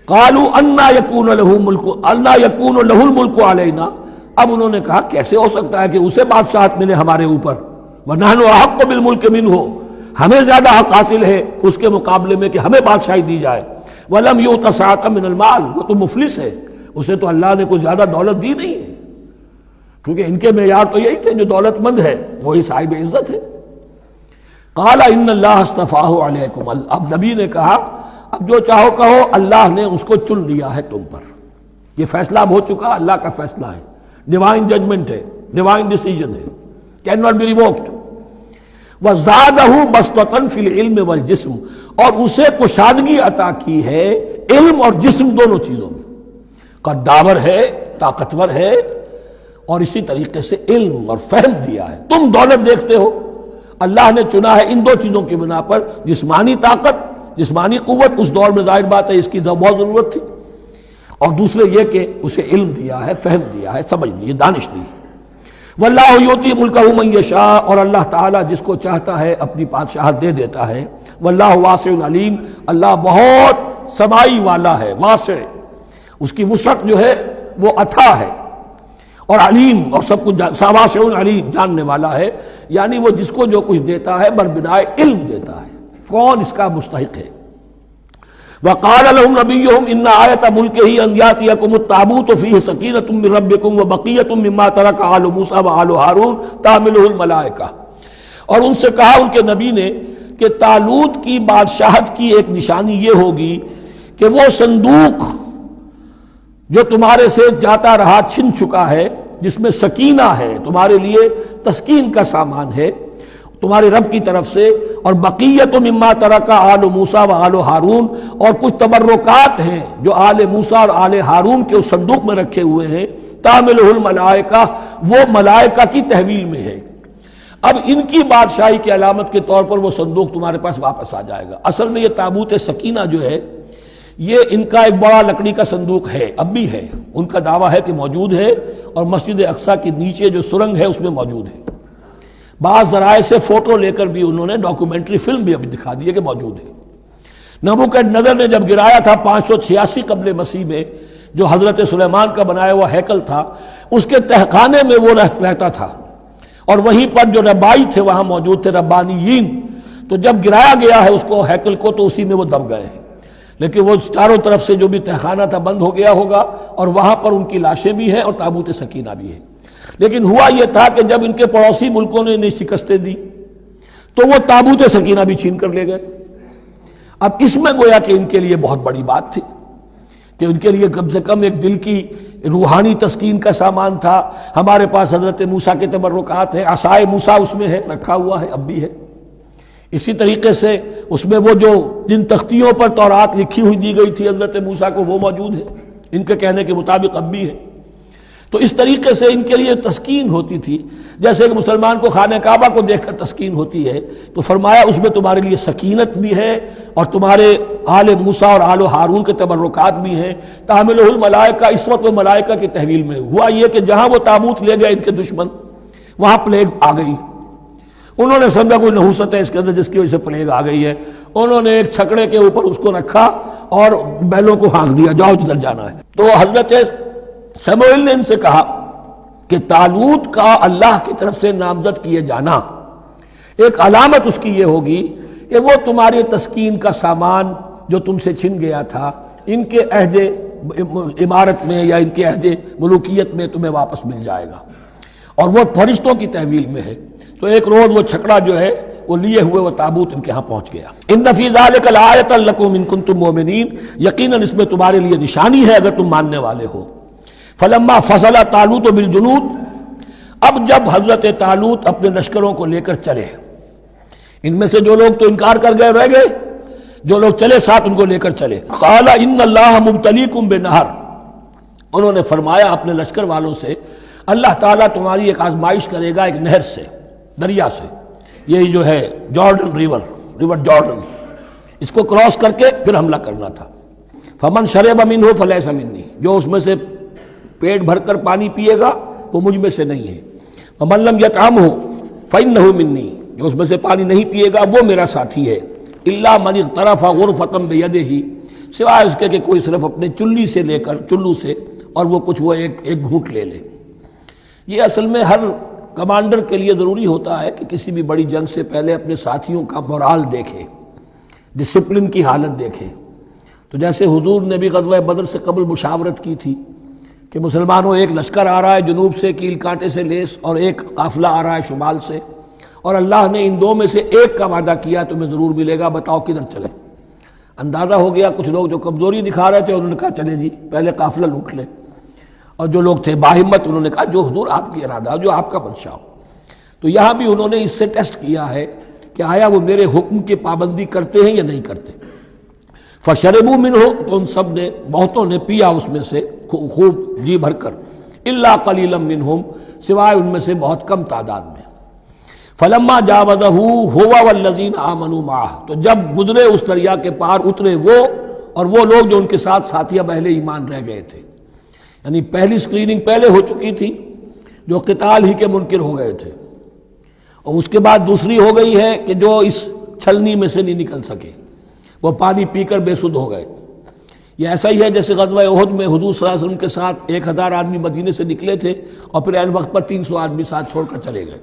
قالوا انا یکون له الملک علینا، اب انہوں نے کہا کیسے ہو سکتا ہے کہ اسے بادشاہت ملے ہمارے اوپر، ونحن احق بالملک منہ، ہمیں زیادہ حق حاصل ہے اس کے مقابلے میں کہ ہمیں بادشاہی دی جائے۔ ولم یؤت سعۃ من المال، وہ تو مفلس ہے، اسے تو اللہ نے کوئی زیادہ دولت دی نہیں ہے، کیونکہ ان کے معیار تو یہی تھے، جو دولت مند ہے وہی صاحب عزت ہے۔ قال ان اللہ اصطفاہ علیکم، اب نبی نے کہا اب جو چاہو کہو، اللہ نے اس کو چن لیا ہے تم پر، یہ فیصلہ اب ہو چکا، اللہ کا فیصلہ ہے، ڈیوائن ججمنٹ ہے، ڈیوائن ڈیسیجن ہے، کین ناٹ بی ریووکڈ۔ وزادہ بسطۃ فی العلم والجسم، اور اسے کشادگی عطا کی ہے علم اور جسم دونوں چیزوں میں، قداور ہے، طاقتور ہے، اور اسی طریقے سے علم اور فہم دیا ہے۔ تم دولت دیکھتے ہو، اللہ نے چنا ہے ان دو چیزوں کی بنا پر، جسمانی طاقت، جسمانی قوت، اس دور میں ظاہر بات ہے اس کی بہت ضرورت تھی، اور دوسرے یہ کہ اسے علم دیا ہے، فہم دیا ہے، سمجھ دی ہے، دانش دی ہے۔ واللہ یؤتی ملکہ من یشاء، اور اللہ تعالیٰ جس کو چاہتا ہے اپنی بادشاہت دے دیتا ہے۔ واللہ واسع علیم، اللہ بہت سمائی والا ہے، واسع، اس کی وسعت جو ہے وہ اتھا ہے، اور علیم، اور سب کچھ واسع علیم، جاننے والا ہے، یعنی وہ جس کو جو کچھ دیتا ہے بربنائے علم دیتا ہے، کون اس کا مستحق ہے۔ وقال لهم نبيهم ان آیۃ ملکہ ان یاتیکم التابوت فیہ سکینۃ من ربکم وبقیۃ مما ترک آل موسیٰ وآل ہارون تحملہ الملائکہ، اور ان سے کہا ان کے نبی نے کہ طالوت کی بادشاہت کی ایک نشانی یہ ہوگی کہ وہ صندوق جو تمہارے سے جاتا رہا چھن چکا ہے، جس میں سکینہ ہے، تمہارے لیے تسکین کا سامان ہے تمہارے رب کی طرف سے، اور بقیت مما ترک آل موسیٰ و آل ہارون، اور کچھ تبرکات ہیں جو آل موسیٰ اور آل ہارون کے اس صندوق میں رکھے ہوئے ہیں، تحملہ الملائکہ، وہ ملائکہ کی تحویل میں ہے۔ اب ان کی بادشاہی کی علامت کے طور پر وہ صندوق تمہارے پاس واپس آ جائے گا۔ اصل میں یہ تابوت سکینہ جو ہے یہ ان کا ایک بڑا لکڑی کا صندوق ہے، اب بھی ہے، ان کا دعویٰ ہے کہ موجود ہے، اور مسجد اقصیٰ کے نیچے جو سرنگ ہے اس میں موجود ہے۔ بعض ذرائع سے فوٹو لے کر بھی انہوں نے ڈاکومنٹری فلم بھی ابھی دکھا دی ہے کہ موجود ہے۔ نبوکدنضر نے جب گرایا تھا 586 قبل مسیح میں، جو حضرت سلیمان کا بنایا ہوا ہیکل تھا، اس کے تہخانے میں وہ رہتا تھا، اور وہیں پر جو ربائی تھے وہاں موجود تھے، ربانیین، تو جب گرایا گیا ہے اس کو ہیکل کو تو اسی میں وہ دب گئے ہیں، لیکن وہ چاروں طرف سے جو بھی تہخانہ تھا بند ہو گیا ہوگا، اور وہاں پر ان کی لاشیں بھی ہیں اور تابوت سکینہ بھی ہے۔ لیکن ہوا یہ تھا کہ جب ان کے پڑوسی ملکوں نے انہیں شکستیں دی تو وہ تابوت سکینہ بھی چھین کر لے گئے۔ اب اس میں گویا کہ ان کے لیے بہت بڑی بات تھی کہ ان کے لیے کم سے کم ایک دل کی روحانی تسکین کا سامان تھا۔ ہمارے پاس حضرت موسیٰ کے تبرکات ہیں، عصائے موسیٰ اس میں ہے، رکھا ہوا ہے، اب بھی ہے۔ اسی طریقے سے اس میں وہ جو جن تختیوں پر تورات لکھی ہوئی دی گئی تھی حضرت موسیٰ کو، وہ موجود ہے، ان کے کہنے کے مطابق اب بھی ہے۔ تو اس طریقے سے ان کے لیے تسکین ہوتی تھی، جیسے کہ مسلمان کو خانہ کعبہ کو دیکھ کر تسکین ہوتی ہے، تو فرمایا اس میں تمہارے لیے سکینت بھی ہے، اور تمہارے آل موسیٰ اور آل ہارون کے تبرکات بھی ہیں۔ تحملہ الملائکہ، اس وقت وہ ملائکہ کی تحویل میں ہوا یہ کہ جہاں وہ تابوت لے گئے ان کے دشمن، وہاں پلیگ آ گئی۔ انہوں نے سمجھا کوئی نحوست ہے اس کے اندر جس کی وجہ سے پلیگ آ گئی ہے، انہوں نے ایک چھکڑے کے اوپر اس کو رکھا اور بیلوں کو ہانک دیا، جاؤ جدھر جانا ہے۔ تو حضرت سموئیل نے ان سے کہا کہ طالوت کا اللہ کی طرف سے نامزد کیے جانا ایک علامت اس کی یہ ہوگی کہ وہ تمہارے تسکین کا سامان جو تم سے چھن گیا تھا ان کے عہد عمارت میں یا ان کے عہد ملوکیت میں تمہیں واپس مل جائے گا، اور وہ فرشتوں کی تحویل میں ہے۔ تو ایک روز وہ چھکڑا جو ہے وہ لیے ہوئے وہ تابوت ان کے ہاں پہنچ گیا۔ ان فی ذلک لآیۃ لکم ان کنتم مؤمنین، یقیناً اس میں تمہارے لیے نشانی ہے اگر تم ماننے والے ہو۔ فلما فصل طالوت بالجنود، اب جب حضرت طالوت اپنے لشکروں کو لے کر چلے، ان میں سے جو لوگ تو انکار کر گئے رہ گئے، جو لوگ چلے ساتھ ان کو لے کر چلے۔ قال ان اللہ مبتلیکم بنہر، انہوں نے فرمایا اپنے لشکر والوں سے اللہ تعالیٰ تمہاری ایک آزمائش کرے گا ایک نہر سے، دریا سے، یہی جو ہے جارڈن ریور جارڈن، اس کو کراس کر کے پھر حملہ کرنا تھا۔ فمن شرب منہ فلیس منی، جو اس میں سے پیٹ بھر کر پانی پیے گا وہ مجھ میں سے نہیں ہے۔ ومن لم یطعمہ فانہ منی، جو اس میں سے پانی نہیں پیے گا وہ میرا ساتھی ہے۔ الا من اغترف غرفۃ بیدہ، سوائے اس کے کہ کوئی صرف اپنے چلو سے اور وہ کچھ وہ ایک گھونٹ لے لے۔ یہ اصل میں ہر کمانڈر کے لیے ضروری ہوتا ہے کہ کسی بھی بڑی جنگ سے پہلے اپنے ساتھیوں کا مورال دیکھے، ڈسپلن کی حالت دیکھے۔ تو جیسے حضور نے بھی غزوہ بدر سے قبل مشاورت کی تھی کہ مسلمانوں ایک لشکر آ رہا ہے جنوب سے کیل کانٹے سے لیس، اور ایک قافلہ آ رہا ہے شمال سے، اور اللہ نے ان دو میں سے ایک کا وعدہ کیا تمہیں ضرور ملے گا، بتاؤ کدھر چلے۔ اندازہ ہو گیا کچھ لوگ جو کمزوری دکھا رہے تھے انہوں نے کہا چلے جی پہلے قافلہ لوٹ لیں، اور جو لوگ تھے باہمت انہوں نے کہا جو حضور آپ کی ارادہ جو آپ کا منشا ہو۔ تو یہاں بھی انہوں نے اس سے ٹیسٹ کیا ہے کہ آیا وہ میرے حکم کی پابندی کرتے ہیں یا نہیں کرتے۔ فشربوا منہ، تو ان سب نے بہتوں نے پیا اس میں سے خوب جی بھر کر، الا قلیلا منہم، سوائے ان میں سے بہت کم تعداد میں۔ فلما جاوزہ هو والذین آمنوا معہ، تو جب گزرے اس دریا کے پار اترے وہ اور وہ لوگ جو ان کے ساتھ ساتھی اب اہل ایمان رہ گئے تھے، یعنی پہلی سکریننگ پہلے ہو چکی تھی جو قتال ہی کے منکر ہو گئے تھے، اور اس کے بعد دوسری ہو گئی ہے کہ جو اس چھلنی میں سے نہیں نکل سکے، وہ پانی پی کر بے سدھ ہو گئے۔ یہ ایسا ہی ہے جیسے غزوہ احد میں حضور صلی اللہ علیہ وسلم کے ساتھ 1000 آدمی مدینے سے نکلے تھے اور پھر عین وقت پر 300 آدمی ساتھ چھوڑ کر چلے گئے۔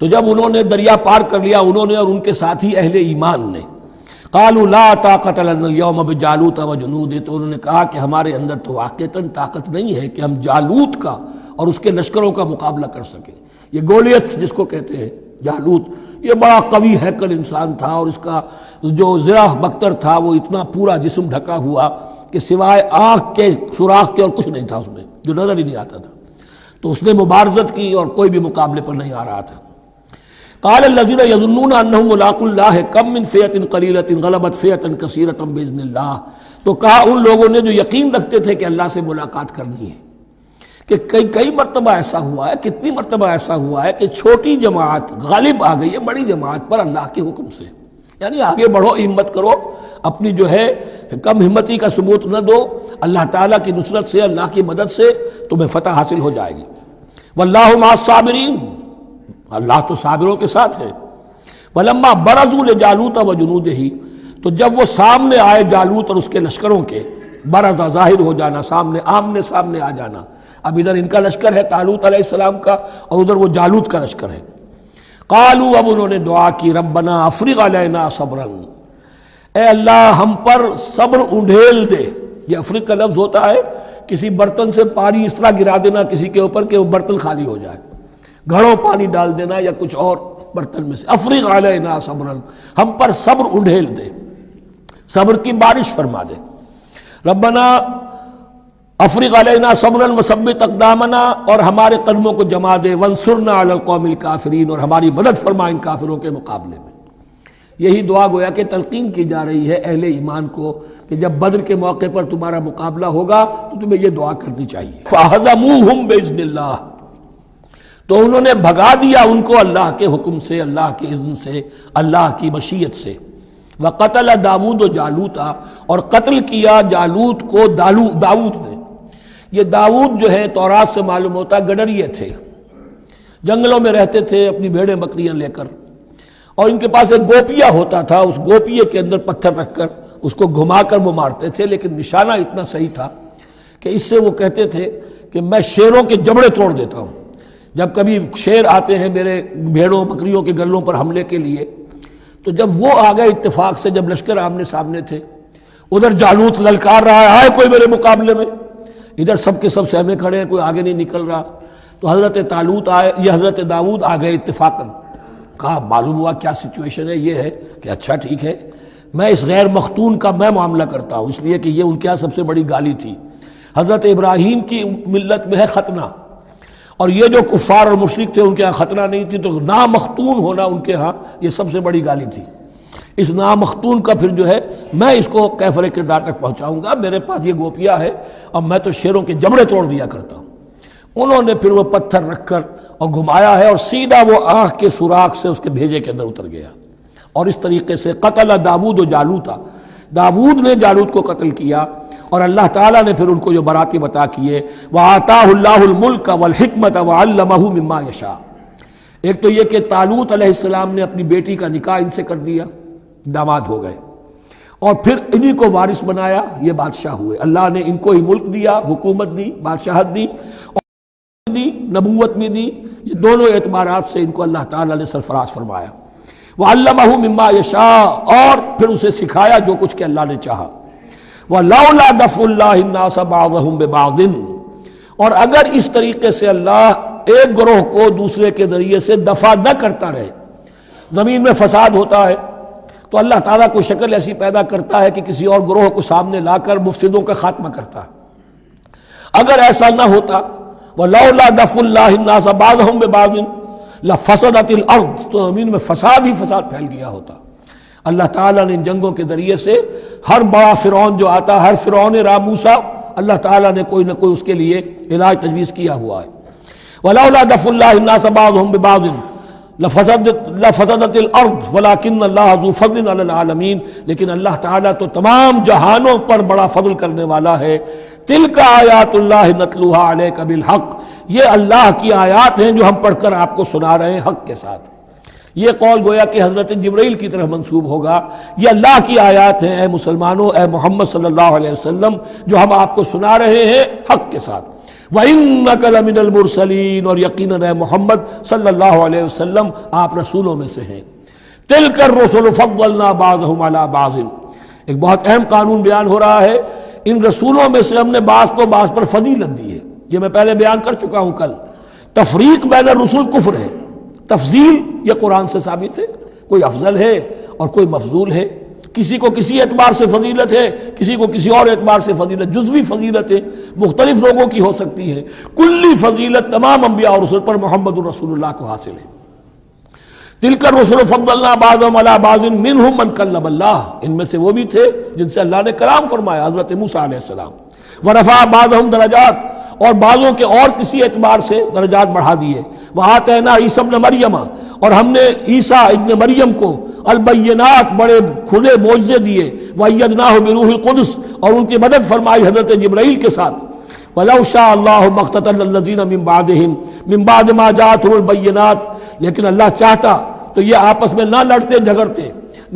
تو جب انہوں نے دریا پار کر لیا انہوں نے اور ان کے ساتھی اہل ایمان نے، قالوا لا طاقت لنا اليوم بجالوت وجنودہ، تو انہوں نے کہا کہ ہمارے اندر تو واقعتاً طاقت نہیں ہے کہ ہم جالوت کا اور اس کے لشکروں کا مقابلہ کر سکیں۔ یہ گولیت جس کو کہتے ہیں جالوت، یہ بڑا قوی ہیکل انسان تھا، اور اس کا جو زرہ بختر تھا وہ اتنا پورا جسم ڈھکا ہوا کہ سوائے آنکھ کے سوراخ کے اور کچھ نہیں تھا اس میں، جو نظر ہی نہیں آتا تھا۔ تو اس نے مبارزت کی اور کوئی بھی مقابلے پر نہیں آ رہا تھا۔ قال الذين يظنون انهم ملاقو الله كم من فئة قليلة غلبت فئة كثيرة باذن الله، تو کہا ان لوگوں نے جو یقین رکھتے تھے کہ اللہ سے ملاقات کرنی ہے کہ کئی مرتبہ ایسا ہوا ہے، کتنی مرتبہ ایسا ہوا ہے کہ چھوٹی جماعت غالب آ گئی ہے بڑی جماعت پر اللہ کے حکم سے، یعنی آگے بڑھو، ہمت کرو، اپنی جو ہے کم ہمتی کا ثبوت نہ دو، اللہ تعالیٰ کی نصرت سے اللہ کی مدد سے تمہیں فتح حاصل ہو جائے گی۔ واللہ مع الصابرین، اللہ تو صابروں کے ساتھ ہے۔ وَلَمَّا بَرَزُوا لِجَالُوتَ وَجُنُودِهِ، تو جب وہ سامنے آئے جالوت اور اس کے لشکروں کے، برزا ظاہر ہو جانا، سامنے آمنے سامنے آ جانا، اب ادھر ان کا لشکر ہے طالوت علیہ السلام کا اور ادھر وہ جالوت کا لشکر ہے۔ قالوا، اب انہوں نے دعا کی، ربنا افرغ علینا صبرا، اے اللہ ہم پر صبر انڈھیل دے۔ یہ افرغ کا لفظ ہوتا ہے کسی برتن سے پانی اس طرح گرا دینا کسی کے اوپر کہ وہ برتن خالی ہو جائے، گھڑوں پانی ڈال دینا یا کچھ اور برتن میں سے۔ افرغ علینا صبرا، ہم پر صبر انڈھیل دے، صبر کی بارش فرما دے۔ ربنا افرغ علینا صبرا وثبت اقدامنا، اور ہمارے قدموں کو جما دے، وانصرنا علی القوم الکافرین، اور ہماری مدد فرما ان کافروں کے مقابلے میں۔ یہی دعا گویا کہ تلقین کی جا رہی ہے اہل ایمان کو کہ جب بدر کے موقع پر تمہارا مقابلہ ہوگا تو تمہیں یہ دعا کرنی چاہیے۔ فَهَزَمُوهُمْ بِإِذْنِ اللَّهِ، تو انہوں نے بھگا دیا ان کو اللہ کے حکم سے، اللہ کے اذن سے، اللہ کی مشیت سے۔ وَقَتَلَ داود جالوتا، اور قتل کیا جالوت کو داود نے۔ یہ داود جو ہے تورات سے معلوم ہوتا گڈریے تھے، جنگلوں میں رہتے تھے اپنی بھیڑیں بکریاں لے کر، اور ان کے پاس ایک گوپیا ہوتا تھا، اس گوپیے کے اندر پتھر رکھ کر اس کو گھما کر وہ مارتے تھے، لیکن نشانہ اتنا صحیح تھا کہ اس سے وہ کہتے تھے کہ میں شیروں کے جبڑے توڑ دیتا ہوں. جب کبھی شیر آتے ہیں میرے بھیڑوں بکریوں کے گلوں پر حملے کے لیے، تو جب وہ آ گئے اتفاق سے، جب لشکر آمنے سامنے تھے، ادھر جالوت للکار رہا ہے کوئی میرے مقابلے میں، ادھر سب کے سب سہمے کھڑے ہیں، کوئی آگے نہیں نکل رہا. تو حضرت طالوت آئے، یہ حضرت داؤد آ گئے اتفاقاً. کہا معلوم ہوا کیا سچویشن ہے، یہ ہے کہ اچھا ٹھیک ہے، میں اس غیر مختون کا میں معاملہ کرتا ہوں، اس لیے کہ یہ ان کے یہاں سب سے بڑی گالی تھی. حضرت ابراہیم کی ملت میں ہے ختنہ، اور یہ جو کفار اور مشرک تھے ان کے ہاں ختنہ نہیں تھی، تو نامختون ہونا ان کے ہاں یہ سب سے بڑی گالی تھی. اس نامختون کا پھر جو ہے میں اس کو کیفر کردار تک پہنچاؤں گا، میرے پاس یہ گوپیا ہے اور میں تو شیروں کے جبڑے توڑ دیا کرتا ہوں. انہوں نے پھر وہ پتھر رکھ کر اور گھمایا ہے، اور سیدھا وہ آنکھ کے سوراخ سے اس کے بھیجے کے اندر اتر گیا. اور اس طریقے سے قتل داود و جالوتا، داود نے جالوت کو قتل کیا، اور اللہ تعالیٰ نے پھر ان کو جو براتب عطا کیے، وَآتَاهُ اللَّهُ الْمُلْكَ وَالْحِكْمَةَ وَعَلَّمَهُ مِمَّا يَشَاءُ. ایک تو یہ کہ طالوت علیہ السلام نے اپنی بیٹی کا نکاح ان سے کر دیا، داماد ہو گئے، اور پھر انہی کو وارث بنایا، یہ بادشاہ ہوئے. اللہ نے ان کو ہی ملک دیا، حکومت دی، بادشاہت دی، اور دی، نبوت بھی دی. یہ دونوں اعتبارات سے ان کو اللہ تعالیٰ نے سرفراز فرمایا. وَعَلَّمَهُ مِمَّا يَشَاءُ، اور پھر اسے سکھایا جو کچھ کہ اللہ نے چاہا. وَلَوْلَا دَفْعُ اللَّهِ النَّاسَ بَعْضَهُمْ بِبَعْضٍ، اور اگر اس طریقے سے اللہ ایک گروہ کو دوسرے کے ذریعے سے دفع نہ کرتا رہے، زمین میں فساد ہوتا ہے تو اللہ تعالیٰ کو شکل ایسی پیدا کرتا ہے کہ کسی اور گروہ کو سامنے لا کر مفسدوں کا خاتمہ کرتا ہے. اگر ایسا نہ ہوتا، وَلَوْلَا دَفْعُ اللَّهِ النَّاسَ بَعْضَهُمْ بِبَعْضٍ لَفَسَدَتِ الْأَرْضُ، تو زمین میں فساد ہی فساد پھیل گیا ہوتا. اللہ تعالیٰ نے ان جنگوں کے ذریعے سے ہر بڑا فرعون جو آتا، ہر فرعون راموسا، اللہ تعالیٰ نے کوئی نہ کوئی اس کے لیے علاج تجویز کیا ہوا ہے. وَلَوْلَا دَفْعُ اللَّهِ النَّاسَ بَعْضَهُمْ بِبَعْضٍ لفسدت الارض ولكن اللہ ذو فضل علی العالمین، لیکن اللہ تعالیٰ تو تمام جہانوں پر بڑا فضل کرنے والا ہے. تلک آیات اللہ نتلوها علیک بالحق، یہ اللہ کی آیات ہیں جو ہم پڑھ کر آپ کو سنا رہے ہیں حق کے ساتھ. یہ قول گویا کہ حضرت جبرائیل کی طرف منسوب ہوگا. یہ اللہ کی آیات ہیں اے مسلمانوں، اے محمد صلی اللہ علیہ وسلم، جو ہم آپ کو سنا رہے ہیں حق کے ساتھ. وَإِنَّكَ لَمِنَ الْمُرْسَلِينَ، اور یقیناً اے محمد صلی اللہ علیہ وسلم آپ رسولوں میں سے ہیں. تِلْكَ الرُّسُلُ فَضَّلْنَا بَعْضَهُمْ عَلَى بَعْضٍ، ایک بہت اہم قانون بیان ہو رہا ہے. ان رسولوں میں سے ہم نے بعض کو بعض پر فضیلت دی ہے. یہ میں پہلے بیان کر چکا ہوں کل. تفریق بین الرسل کفر ہے، تفضیل یہ قرآن سے ثابت ہے. کوئی افضل ہے اور کوئی مفضول ہے، کسی کو کسی اعتبار سے فضیلت ہے، کسی کو کسی اور اعتبار سے فضیلت. جزوی فضیلت ہے مختلف لوگوں کی ہو سکتی ہے، کلی فضیلت تمام انبیاء اور رسول پر محمد الرسول اللہ کو حاصل ہے. تلک الرسل فضلنا بعضهم علی بعض منهم من کلم اللہ، ان میں سے وہ بھی تھے جن سے اللہ نے کلام فرمایا، حضرت موسیٰ علیہ السلام. ورفع بعضهم درجات، اور بعضوں کے اور کسی اعتبار سے درجات بڑھا دیے. وآتینا عیسی ابن مریم، اور ہم نے عیسیٰ ابن مریم کو البینات بڑے کھلے معجزے دیے. وأیدناہ بروح القدس، اور ان کی مدد فرمائی حضرت جبرائیل کے ساتھ. وَلَوْ شَاءَ اللَّهُ مَا اقْتَتَلَ الَّذِينَ مِن بَعْدِهِمْ مِن بَعْدِ مَا جَاءَتْهُمُ الْبَيِّنَاتُ، لیکن اللہ چاہتا تو یہ آپس میں نہ لڑتے جھگڑتے،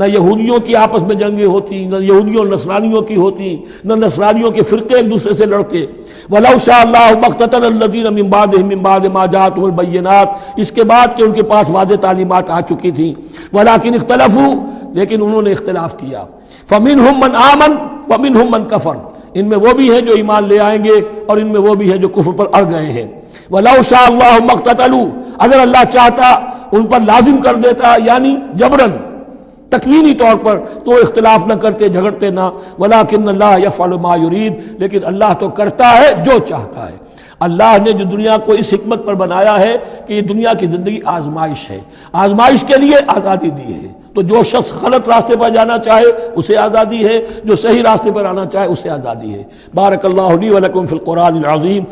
نہ یہودیوں کی آپس میں جنگیں ہوتی، نہ یہودیوں اور نصرانیوں کی ہوتی، نہ نصرانیوں کے فرقے ایک دوسرے سے لڑتے. وَلَوْ شَاءَ اللَّهُ مَا اقْتَتَلَ الَّذِينَ مِن بَعْدِهِمْ مِن بَعْدِ مَا جَاءَتْهُمُ الْبَيِّنَاتُ، اس کے بعد کہ ان کے پاس واضح تعلیمات آ چکی تھیں. وَلَٰكِنِ اخْتَلَفُوا، لیکن انہوں نے اختلاف کیا. فَمِنْهُم مَّنْ آمَنَ وَمِنْهُم مَّنْ كَفَرَ، ان میں وہ بھی ہیں جو ایمان لے آئیں گے اور ان میں وہ بھی ہیں جو کفر پر اڑ گئے ہیں. وَلَوْ شَاءَ اللَّهُ مَا اقْتَتَلُوا، اگر اللہ چاہتا ان پر لازم کر دیتا، یعنی جبراً تکوینی طور پر، تو اختلاف نہ کرتے، جھگڑتے نہ. وَلَٰكِنَّ اللَّهَ يَفْعَلُ مَا يُرِيدُ، لیکن اللہ تو کرتا ہے جو چاہتا ہے. اللہ نے جو دنیا کو اس حکمت پر بنایا ہے کہ یہ دنیا کی زندگی آزمائش ہے، آزمائش کے لیے آزادی دی ہے. تو جو شخص غلط راستے پر جانا چاہے اسے آزادی ہے، جو صحیح راستے پر آنا چاہے اسے آزادی ہے. بارک اللہ لی و لکم فی القرآن العظیم.